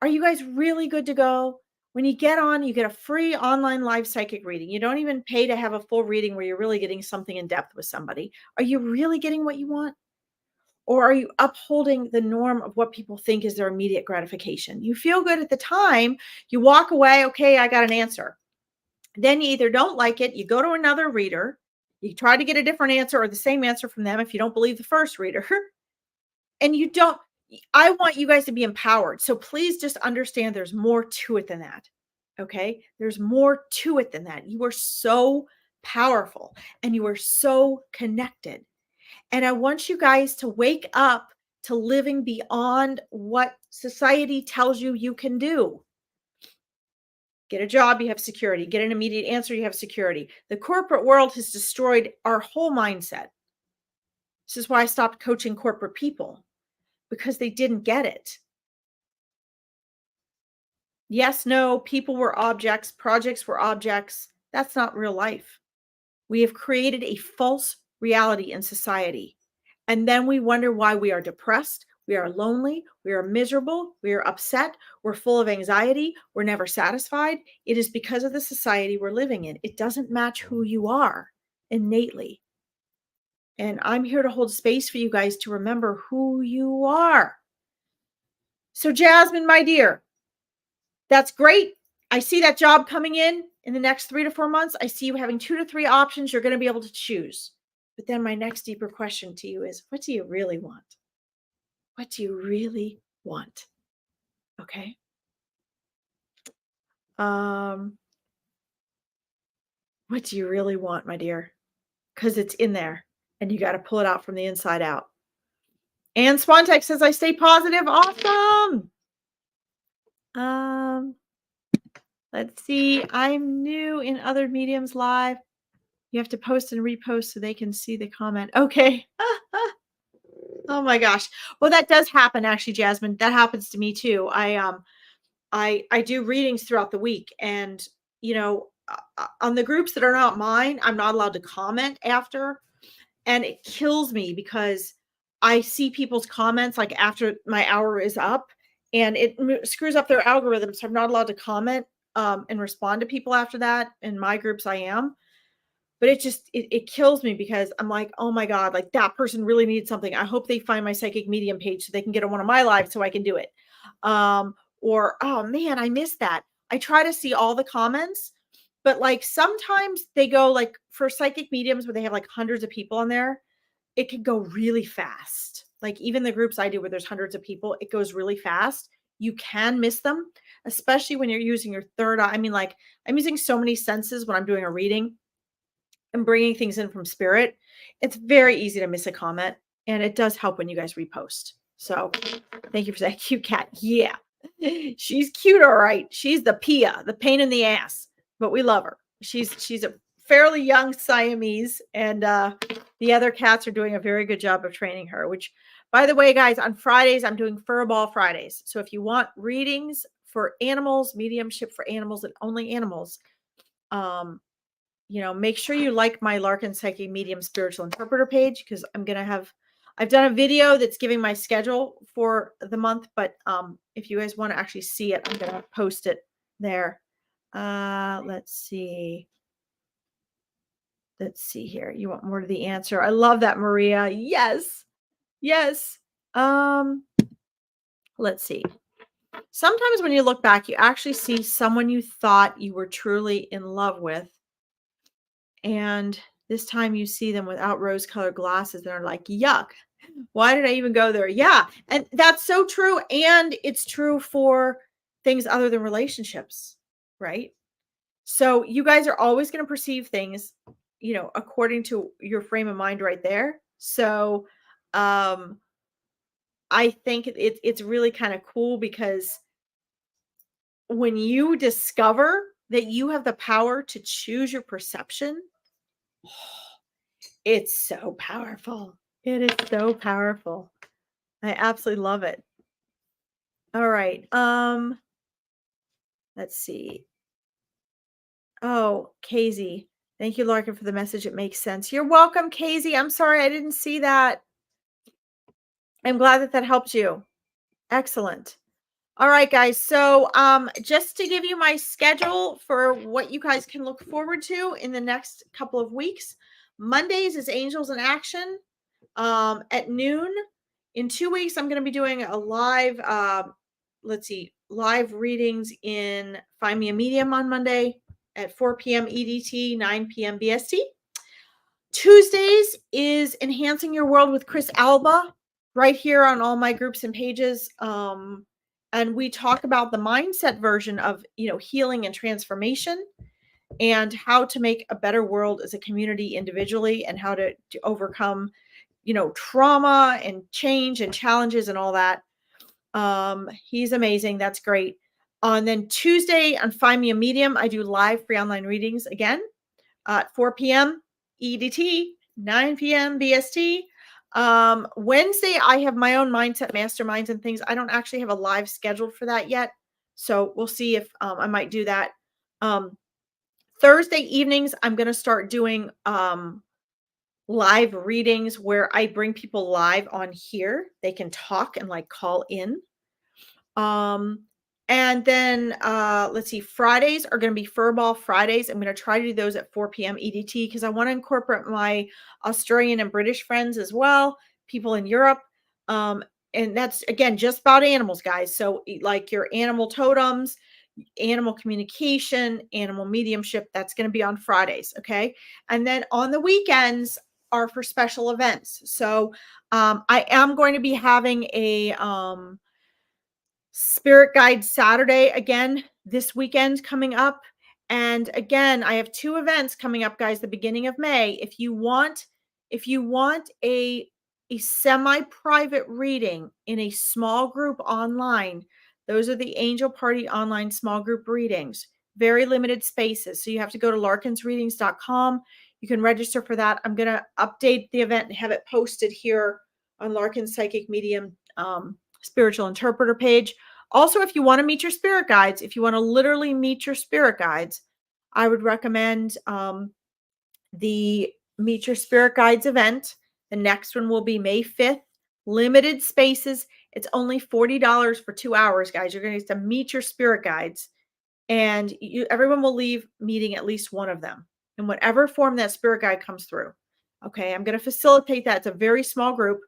Are you guys really good to go? When you get on, you get a free online live psychic reading. You don't even pay to have a full reading where you're really getting something in depth with somebody. Are you really getting what you want? Or are you upholding the norm of what people think is their immediate gratification? You feel good at the time. You walk away, okay, I got an answer. Then you either don't like it, you go to another reader, you try to get a different answer or the same answer from them if you don't believe the first reader. And you don't, I want you guys to be empowered. So please just understand there's more to it than that. Okay. There's more to it than that. You are so powerful and you are so connected. And I want you guys to wake up to living beyond what society tells you you can do. Get a job, you have security. Get an immediate answer, you have security. The corporate world has destroyed our whole mindset. This is why I stopped coaching corporate people, because they didn't get it. Yes, no, people were objects, projects were objects. That's not real life. We have created a false reality in society. And then we wonder why we are depressed, we are lonely, we are miserable, we are upset, we're full of anxiety, we're never satisfied. It is because of the society we're living in. It doesn't match who you are innately. And I'm here to hold space for you guys to remember who you are. So Jasmine, my dear, that's great. I see that job coming in the next 3 to 4 months. I see you having 2 to 3 options you're going to be able to choose. But then my next deeper question to you is, what do you really want? What do you really want? Okay. What do you really want, my dear? Because it's in there and you got to pull it out from the inside out. And Swantek says, I stay positive. Awesome. Let's see. I'm new in other mediums live. You have to post and repost so they can see the comment. Okay. Oh my gosh. Well, that does happen actually, Jasmine. That happens to me too. I do readings throughout the week, and on the groups that are not mine, I'm not allowed to comment after, and it kills me because I see people's comments like after my hour is up, and it screws up their algorithm. So I'm not allowed to comment and respond to people after that. In my groups, I am. But it kills me because I'm like, oh my God, like that person really needs something. I hope they find my psychic medium page so they can get on one of my lives so I can do it. Or, oh man, I missed that. I try to see all the comments, but like sometimes they go like for psychic mediums where they have like hundreds of people on there, it can go really fast. Like even the groups I do where there's hundreds of people, it goes really fast. You can miss them, especially when you're using your third eye. I mean, like I'm using so many senses when I'm doing a reading and bringing things in from spirit. It's very easy to miss a comment, and it does help when you guys repost. So thank you for saying cute cat. Yeah. She's cute, all right. She's the Pia, the pain in the ass, but we love her. She's a fairly young Siamese, and the other cats are doing a very good job of training her, which by the way, guys, on Fridays, I'm doing Furball Fridays. So if you want readings for animals, mediumship for animals, and only animals, um, make sure you like my Larkin Psychic Medium Spiritual Interpreter page, because I've done a video that's giving my schedule for the month, but if you guys want to actually see it, I'm gonna post it there. Let's see. Let's see here. You want more to the answer? I love that, Maria. Yes. Yes. Let's see. Sometimes when you look back, you actually see someone you thought you were truly in love with, and this time you see them without rose-colored glasses and are like, yuck, why did I even go there? Yeah. And that's so true. And it's true for things other than relationships, right? So you guys are always going to perceive things, according to your frame of mind right there. So um, I think it's really kind of cool, because when you discover that you have the power to choose your perception, it's so powerful. It is so powerful. I absolutely love it. All right. Let's see. Oh, Casey. Thank you, Larkin, for the message. It makes sense. You're welcome, Casey. I'm sorry I didn't see that. I'm glad that helped you. Excellent. All right, guys. So just to give you my schedule for what you guys can look forward to in the next couple of weeks. Mondays is Angels in Action at noon. In 2 weeks, I'm going to be doing a live, live readings in Find Me a Medium on Monday at 4 p.m. EDT, 9 p.m. BST. Tuesdays is Enhancing Your World with Chris Alba, right here on all my groups and pages. And we talk about the mindset version of, healing and transformation, and how to make a better world as a community individually, and how to overcome, trauma and change and challenges and all that. He's amazing. That's great. And then Tuesday on Find Me a Medium, I do live free online readings again at 4 p.m. EDT, 9 p.m. BST. Wednesday, I have my own mindset masterminds and things. I don't actually have a live scheduled for that yet, so we'll see if I might do that. Thursday evenings, I'm going to start doing live readings where I bring people live on here. They can talk and call in. And then let's see, Fridays are going to be Furball Fridays. I'm going to try to do those at 4 p.m. EDT, because I want to incorporate my Australian and British friends as well, people in Europe. And that's, again, just about animals, guys. So like your animal totems, animal communication, animal mediumship, that's going to be on Fridays. Okay. And then on the weekends are for special events. So I am going to be having a Spirit Guide Saturday again this weekend coming up. And again, I have 2 events coming up, guys, the beginning of May. If you want a semi-private reading in a small group online, those are the Angel Party online small group readings. Very limited spaces. So you have to go to larkinsreadings.com. You can register for that. I'm going to update the event and have it posted here on Larkin's Psychic Medium Spiritual Interpreter page. Also, if you want to meet your spirit guides, if you want to literally meet your spirit guides, I would recommend the Meet Your Spirit Guides event. The next one will be May 5th. Limited spaces. It's only $40 for 2 hours, guys. You're going to get to meet your spirit guides, and everyone will leave meeting at least one of them in whatever form that spirit guide comes through. Okay, I'm going to facilitate that. It's a very small group.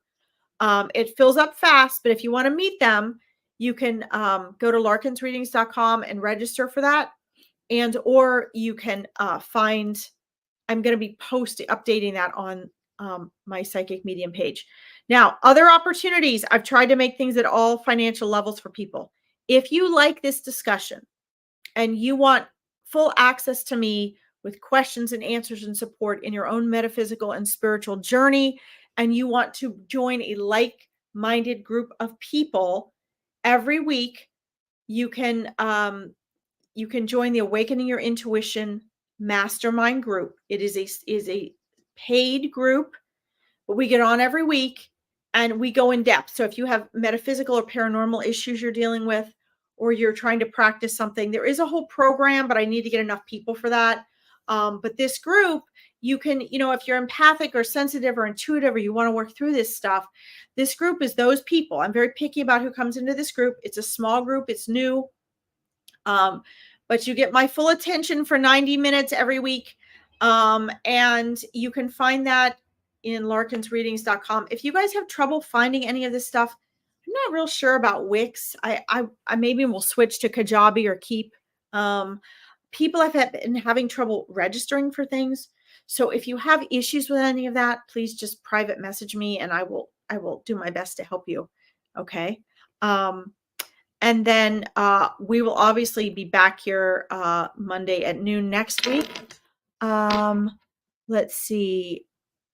It fills up fast, but if you want to meet them, you can go to larkinsreadings.com and register for that. Or you can find, I'm going to be updating that on my Psychic Medium page. Now, other opportunities, I've tried to make things at all financial levels for people. If you like this discussion and you want full access to me with questions and answers and support in your own metaphysical and spiritual journey, and you want to join a minded group of people every week. You can you can join the Awakening Your Intuition mastermind group. It is a paid group, but we get on every week and we go in depth. So if you have metaphysical or paranormal issues you're dealing with, or you're trying to practice something, there is a whole program, but I need to get enough people for that. But this group, you can, if you're empathic or sensitive or intuitive, or you want to work through this stuff, this group is those people. I'm very picky about who comes into this group. It's a small group, it's new. Um, but you get my full attention for 90 minutes every week. And you can find that in larkinsreadings.com. If you guys have trouble finding any of this stuff, I'm not real sure about Wix. I maybe will switch to Kajabi or Keep. People have been having trouble registering for things. So if you have issues with any of that, please just private message me and I will do my best to help you. Okay. And then we will obviously be back here Monday at noon next week. Let's see.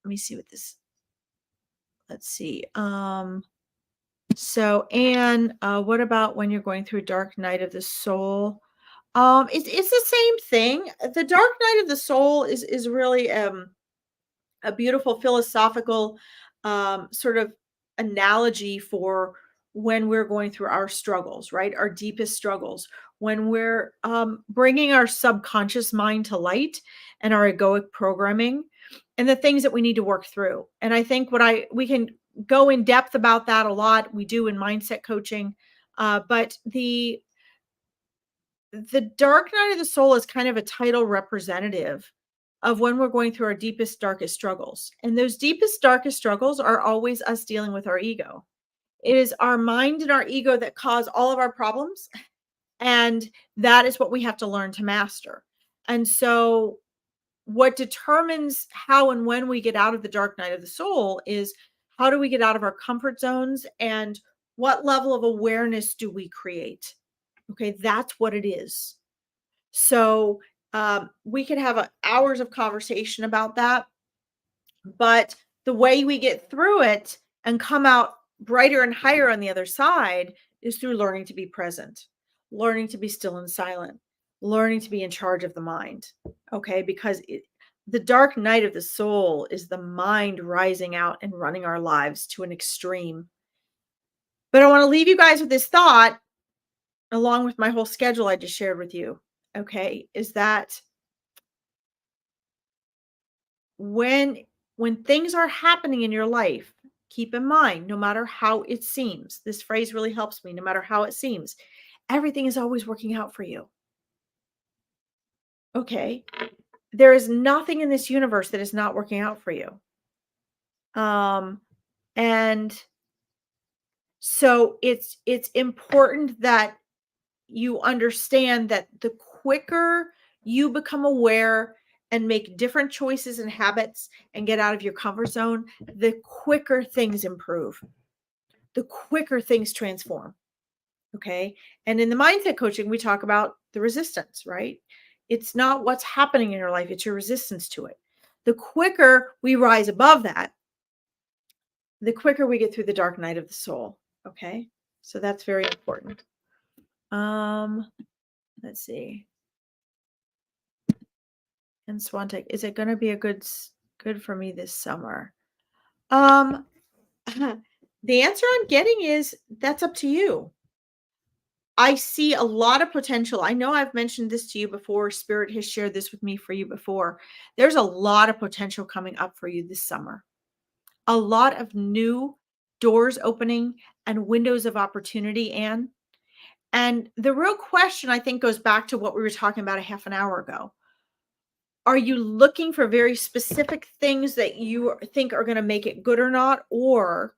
Let me see what this. Let's see. So, Anne, what about when you're going through a dark night of the soul? It's the same thing. The dark night of the soul is really a beautiful philosophical sort of analogy for when we're going through our struggles, right? Our deepest struggles, when we're bringing our subconscious mind to light and our egoic programming and the things that we need to work through. And I think we can go in depth about that a lot. We do in mindset coaching, but the dark night of the soul is kind of a title representative of when we're going through our deepest, darkest struggles. And those deepest, darkest struggles are always us dealing with our ego. It is our mind and our ego that cause all of our problems. And that is what we have to learn to master. And so, what determines how and when we get out of the dark night of the soul is how do we get out of our comfort zones and what level of awareness do we create? Okay, that's what it is. So, we could have hours of conversation about that, but the way we get through it and come out brighter and higher on the other side is through learning to be present, learning to be still and silent, learning to be in charge of the mind. Okay, because the dark night of the soul is the mind rising out and running our lives to an extreme. But I want to leave you guys with this thought, along with my whole schedule I just shared with you. Okay, is that when things are happening in your life, keep in mind, no matter how it seems, this phrase really helps me, no matter how it seems, everything is always working out for you. Okay, there is nothing in this universe that is not working out for you. And so it's important that you understand that the quicker you become aware and make different choices and habits and get out of your comfort zone, the quicker things improve, the quicker things transform. Okay. And in the mindset coaching, we talk about the resistance, right? It's not what's happening in your life, it's your resistance to it. The quicker we rise above that, the quicker we get through the dark night of the soul. Okay. So that's very important. Let's see. And Swantek, is it going to be a good for me this summer? The answer I'm getting is that's up to you. I see a lot of potential. I know I've mentioned this to you before. Spirit has shared this with me for you before. There's a lot of potential coming up for you this summer. A lot of new doors opening and windows of opportunity, Anne. And the real question, I think, goes back to what we were talking about a half an hour ago. Are you looking for very specific things that you think are going to make it good or not? Or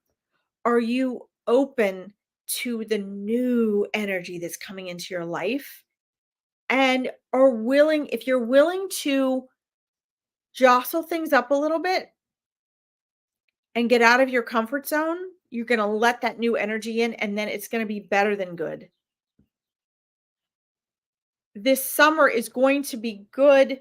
are you open to the new energy that's coming into your life and are willing, if you're willing to jostle things up a little bit and get out of your comfort zone, you're going to let that new energy in and then it's going to be better than good. This summer is going to be good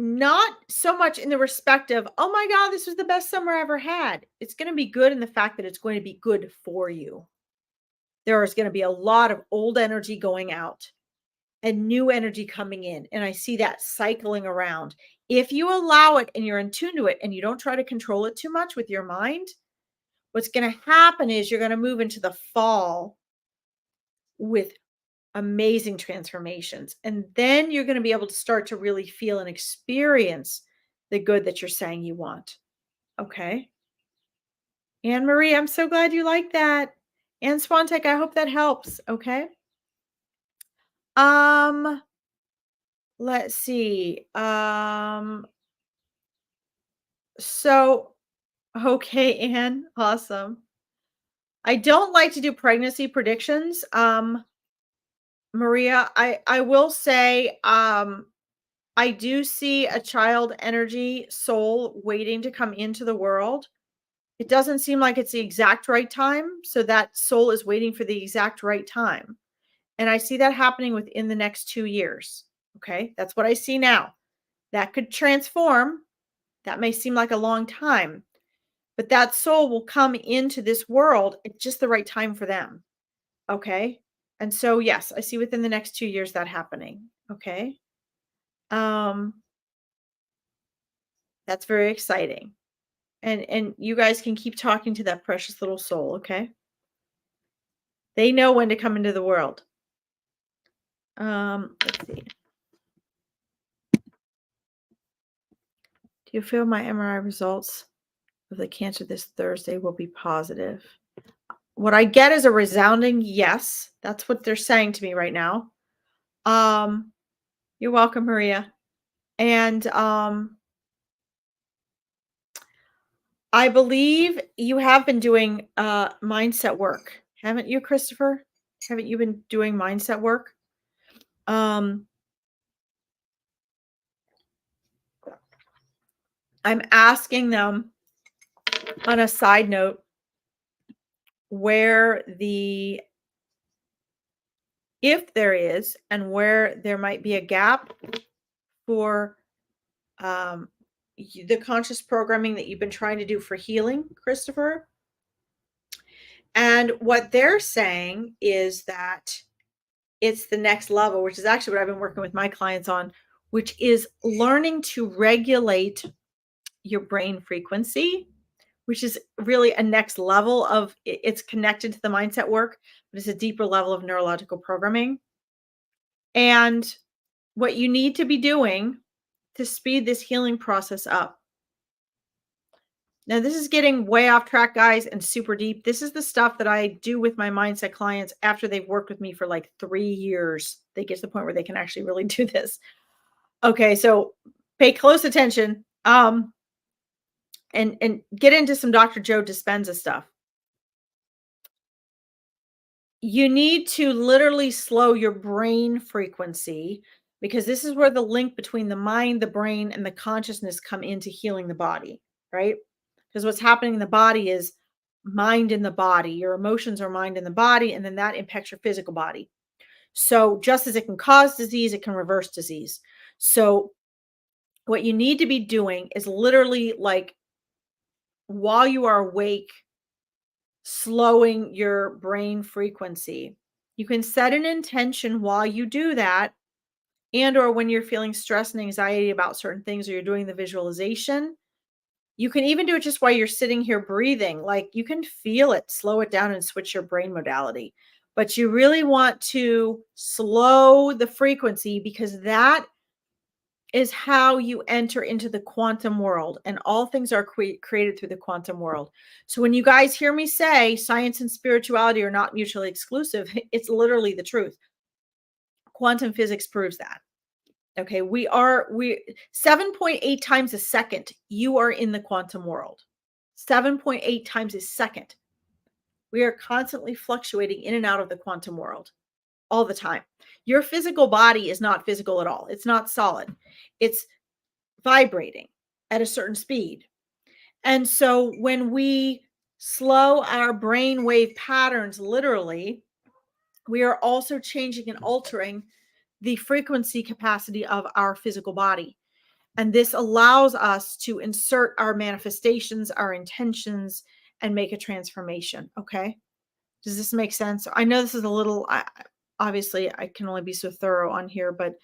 not so much in the respect of, oh my God, this was the best summer I ever had. It's going to be good in the fact that it's going to be good for you. There is going to be a lot of old energy going out and new energy coming in. And I see that cycling around. If you allow it and you're in tune to it and you don't try to control it too much with your mind, what's going to happen is you're going to move into the fall with amazing transformations. And then you're going to be able to start to really feel and experience the good that you're saying you want. Okay. Anne Marie, I'm so glad you like that. And Swantek, I hope that helps. Okay. Um, let's see. So okay, Anne, awesome. I don't like to do pregnancy predictions. Maria, I will say, I do see a child energy soul waiting to come into the world. It doesn't seem like it's the exact right time, so that soul is waiting for the exact right time. And I see that happening within the next 2 years. Okay? That's what I see now. That could transform. That may seem like a long time, but that soul will come into this world at just the right time for them. Okay? And so yes, I see within the next 2 years that happening. Okay? Um that's very exciting. And you guys can keep talking to that precious little soul, okay? They know when to come into the world. Let's see. Do you feel my MRI results of the cancer this Thursday will be positive? What I get is a resounding yes. That's what they're saying to me right now. You're welcome, Maria. And I believe you have been doing mindset work, haven't you, Christopher? Haven't you been doing mindset work? I'm asking them on a side note where if there is, and where there might be a gap for the conscious programming that you've been trying to do for healing, Christopher. And what they're saying is that it's the next level, which is actually what I've been working with my clients on, which is learning to regulate your brain frequency, which is really a next level of it's connected to the mindset work, but it's a deeper level of neurological programming. And what you need to be doing to speed this healing process up. Now, this is getting way off track, guys, and super deep. This is the stuff that I do with my mindset clients after they've worked with me for like 3 years. They get to the point where they can actually really do this. Okay, so pay close attention. And get into some Dr. Joe Dispenza stuff. You need to literally slow your brain frequency, because this is where the link between the mind, the brain, and the consciousness come into healing the body, right? Because what's happening in the body is mind in the body. Your emotions are mind in the body, and then that impacts your physical body. So just as it can cause disease, it can reverse disease. So what you need to be doing is literally, like, while you are awake, slowing your brain frequency. You can set an intention while you do that, and or when you're feeling stress and anxiety about certain things, or you're doing the visualization. You can even do it just while you're sitting here breathing. Like, you can feel it, slow it down and switch your brain modality. But you really want to slow the frequency, because that is how you enter into the quantum world, and all things are created through the quantum world. So when you guys hear me say science and spirituality are not mutually exclusive, it's literally the truth. Quantum physics proves that. Okay, we 7.8 times a second, you are in the quantum world. 7.8 times a second. We are constantly fluctuating in and out of the quantum world all the time. Your physical body is not physical at all. It's not solid. It's vibrating at a certain speed. And so when we slow our brain wave patterns, literally, we are also changing and altering the frequency capacity of our physical body. And this allows us to insert our manifestations, our intentions, and make a transformation. Okay. Does this make sense? I know this is a little, obviously, I can only be so thorough on here, but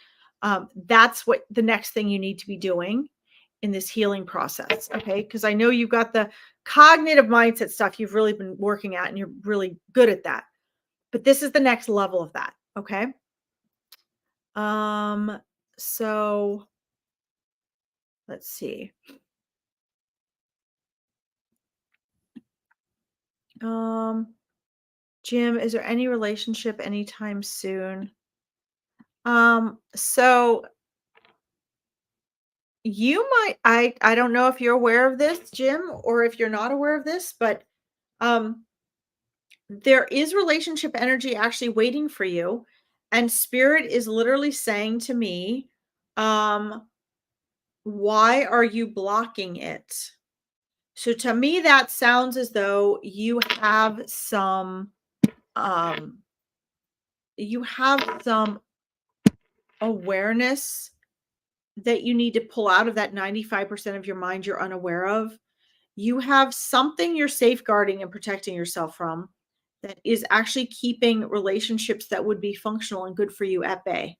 that's what the next thing you need to be doing in this healing process. Okay. Because I know you've got the cognitive mindset stuff you've really been working at, and you're really good at that. But this is the next level of that. Okay. So let's see. Jim, is there any relationship anytime soon? So you might, I don't know if you're aware of this, Jim, or if you're not aware of this, but um there is relationship energy actually waiting for you. And spirit is literally saying to me, um, why are you blocking it? So to me, that sounds as though um, you have some awareness that you need to pull out of that 95% of your mind you're unaware of. You have something you're safeguarding and protecting yourself from that is actually keeping relationships that would be functional and good for you at bay.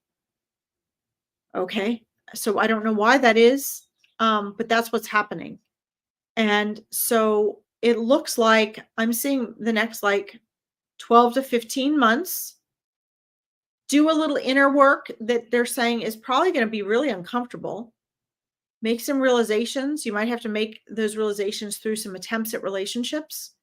Okay. So I don't know why that is, but that's what's happening. And so it looks like I'm seeing the next like 12 to 15 months. Do a little inner work that they're saying is probably going to be really uncomfortable. Make some realizations. You might have to make those realizations through some attempts at relationships.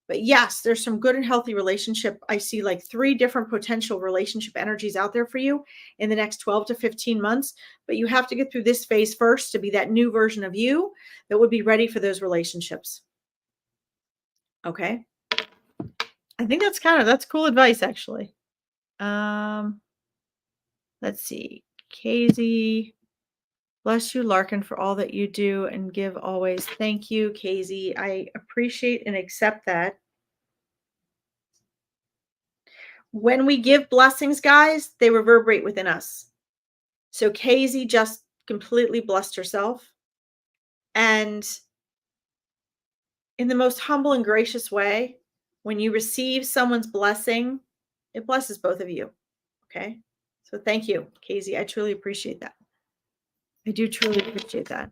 But yes, there's some good and healthy relationship. I see like 3 different potential relationship energies out there for you in the next 12 to 15 months. But you have to get through this phase first to be that new version of you that would be ready for those relationships. Okay. I think that's cool advice, actually. Um, let's see. Casey, bless you, Larkin, for all that you do and give always. Thank you, Casey. I appreciate and accept that. When we give blessings, guys, they reverberate within us. So Casey just completely blessed herself. And in the most humble and gracious way, when you receive someone's blessing, it blesses both of you. Okay. So thank you, Casey. I truly appreciate that. I do truly appreciate that.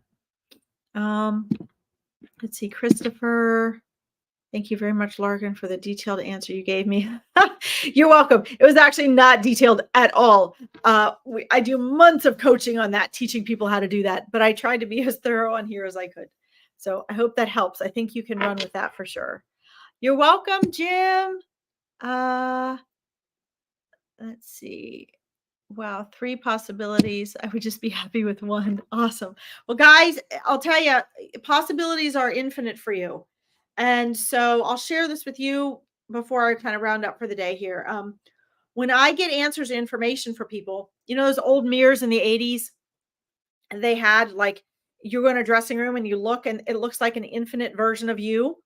Let's see, Christopher. Thank you very much, Larkin, for the detailed answer you gave me. You're welcome. It was actually not detailed at all. I do months of coaching on that, teaching people how to do that, but I tried to be as thorough on here as I could. So I hope that helps. I think you can run with that for sure. You're welcome, Jim. Let's see. Wow, 3 possibilities. I would just be happy with 1. Awesome. Well, guys, I'll tell you, possibilities are infinite for you. And so I'll share this with you before I kind of round up for the day here. When I get answers and information for people, you know, those old mirrors in the 80s, they had like you go in a dressing room and you look and it looks like an infinite version of you,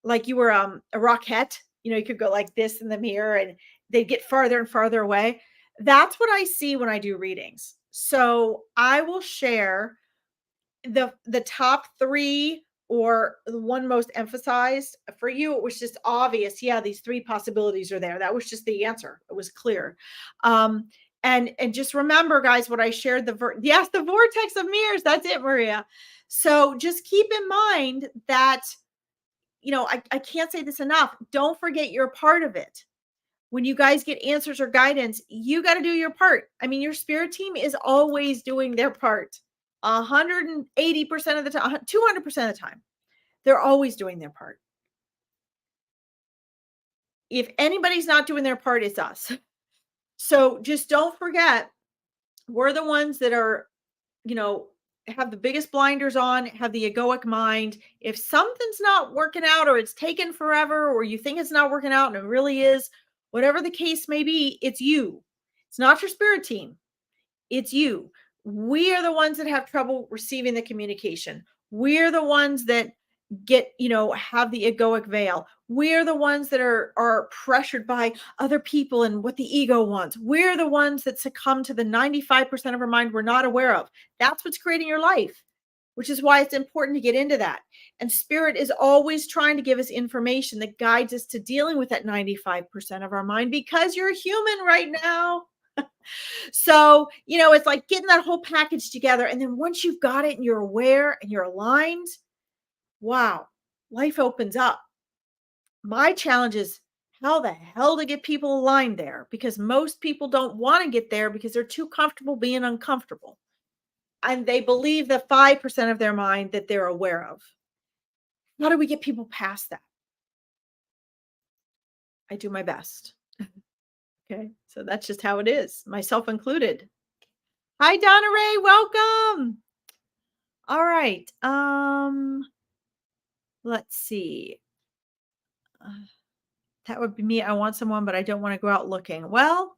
like you were a rockette. You know, you could go like this in the mirror and they'd get farther and farther away. That's what I see when I do readings. So I will share the top 3 or the one most emphasized. For you, it was just obvious. Yeah, these 3 possibilities are there. That was just the answer. It was clear. And just remember, guys, what I shared, yes, the vortex of mirrors. That's it, Maria. So just keep in mind that, you know, I can't say this enough. Don't forget you're a part of it. When you guys get answers or guidance, you got to do your part. I mean, your spirit team is always doing their part 180% of the time, 200% of the time. They're always doing their part. If anybody's not doing their part, it's us. So just don't forget, we're the ones that are, you know, have the biggest blinders on, have the egoic mind. If something's not working out or it's taken forever or you think it's not working out and it really is, whatever the case may be, it's you. It's not your spirit team. It's you. We are the ones that have trouble receiving the communication. We're the ones that have the egoic veil. We're the ones that are pressured by other people and what the ego wants. We're the ones that succumb to the 95% of our mind we're not aware of. That's what's creating your life, which is why it's important to get into that. And spirit is always trying to give us information that guides us to dealing with that 95% of our mind, because you're human right now. So, it's like getting that whole package together. And then once you've got it and you're aware and you're aligned, wow, life opens up. My challenge is how the hell to get people aligned there, because most people don't want to get there because they're too comfortable being uncomfortable. And they believe the 5% of their mind that they're aware of. How do we get people past that? I do my best. Okay. So that's just how it is, myself included. Hi, Donna Ray. Welcome. All right. Let's see. That would be me. I want someone, but I don't want to go out looking. Well,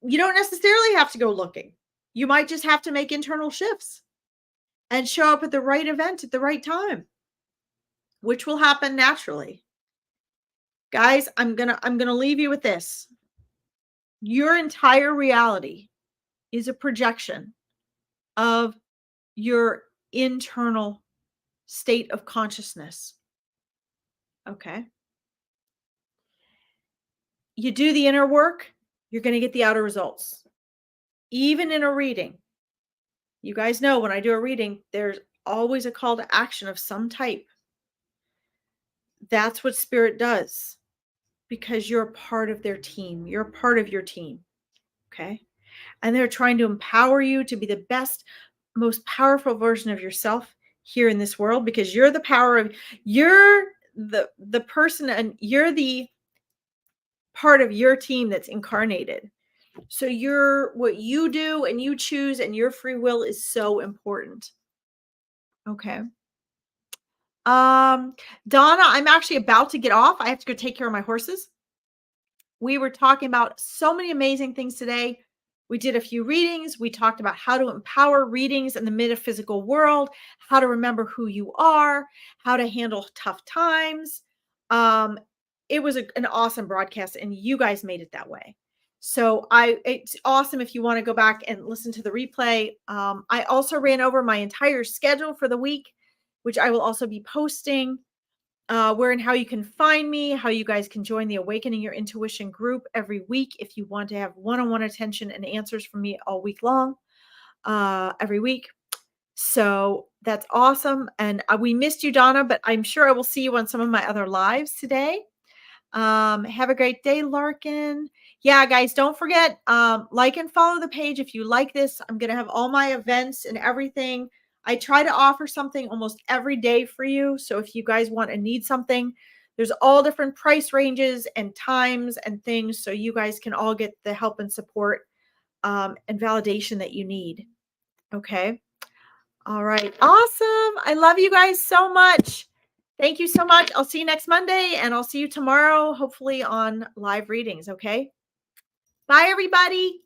you don't necessarily have to go looking. You might just have to make internal shifts and show up at the right event at the right time, which will happen naturally. Guys, I'm going to leave you with this. Your entire reality is a projection of your internal state of consciousness. Okay. You do the inner work, you're going to get the outer results. Even in a reading, you guys know when I do a reading, there's always a call to action of some type. That's what spirit does, because you're a part of their team. You're a part of your team. Okay. And they're trying to empower you to be the best, most powerful version of yourself here in this world, because you're the power of, you're the person, and you're the part of your team that's incarnated. So what you do and you choose and your free will is so important. Okay. Donna, I'm actually about to get off. I have to go take care of my horses. We were talking about so many amazing things today. We did a few readings. We talked about how to empower readings in the metaphysical world, how to remember who you are, how to handle tough times. It was an awesome broadcast, and you guys made it that way. So it's awesome if you want to go back and listen to the replay. I also ran over my entire schedule for the week, which I will also be posting. Where and how you can find me, how you guys can join the Awakening Your Intuition group every week if you want to have one-on-one attention and answers from me all week long, every week. So that's awesome. And we missed you, Donna, but I'm sure I will see you on some of my other lives today. Have a great day, Larkin. Yeah, guys, don't forget, like and follow the page if you like this. I'm going to have all my events and everything. I try to offer something almost every day for you. So if you guys want and need something, there's all different price ranges and times and things, so you guys can all get the help and support and validation that you need. Okay. All right. Awesome. I love you guys so much. Thank you so much. I'll see you next Monday, and I'll see you tomorrow, hopefully on live readings. Okay. Bye, everybody.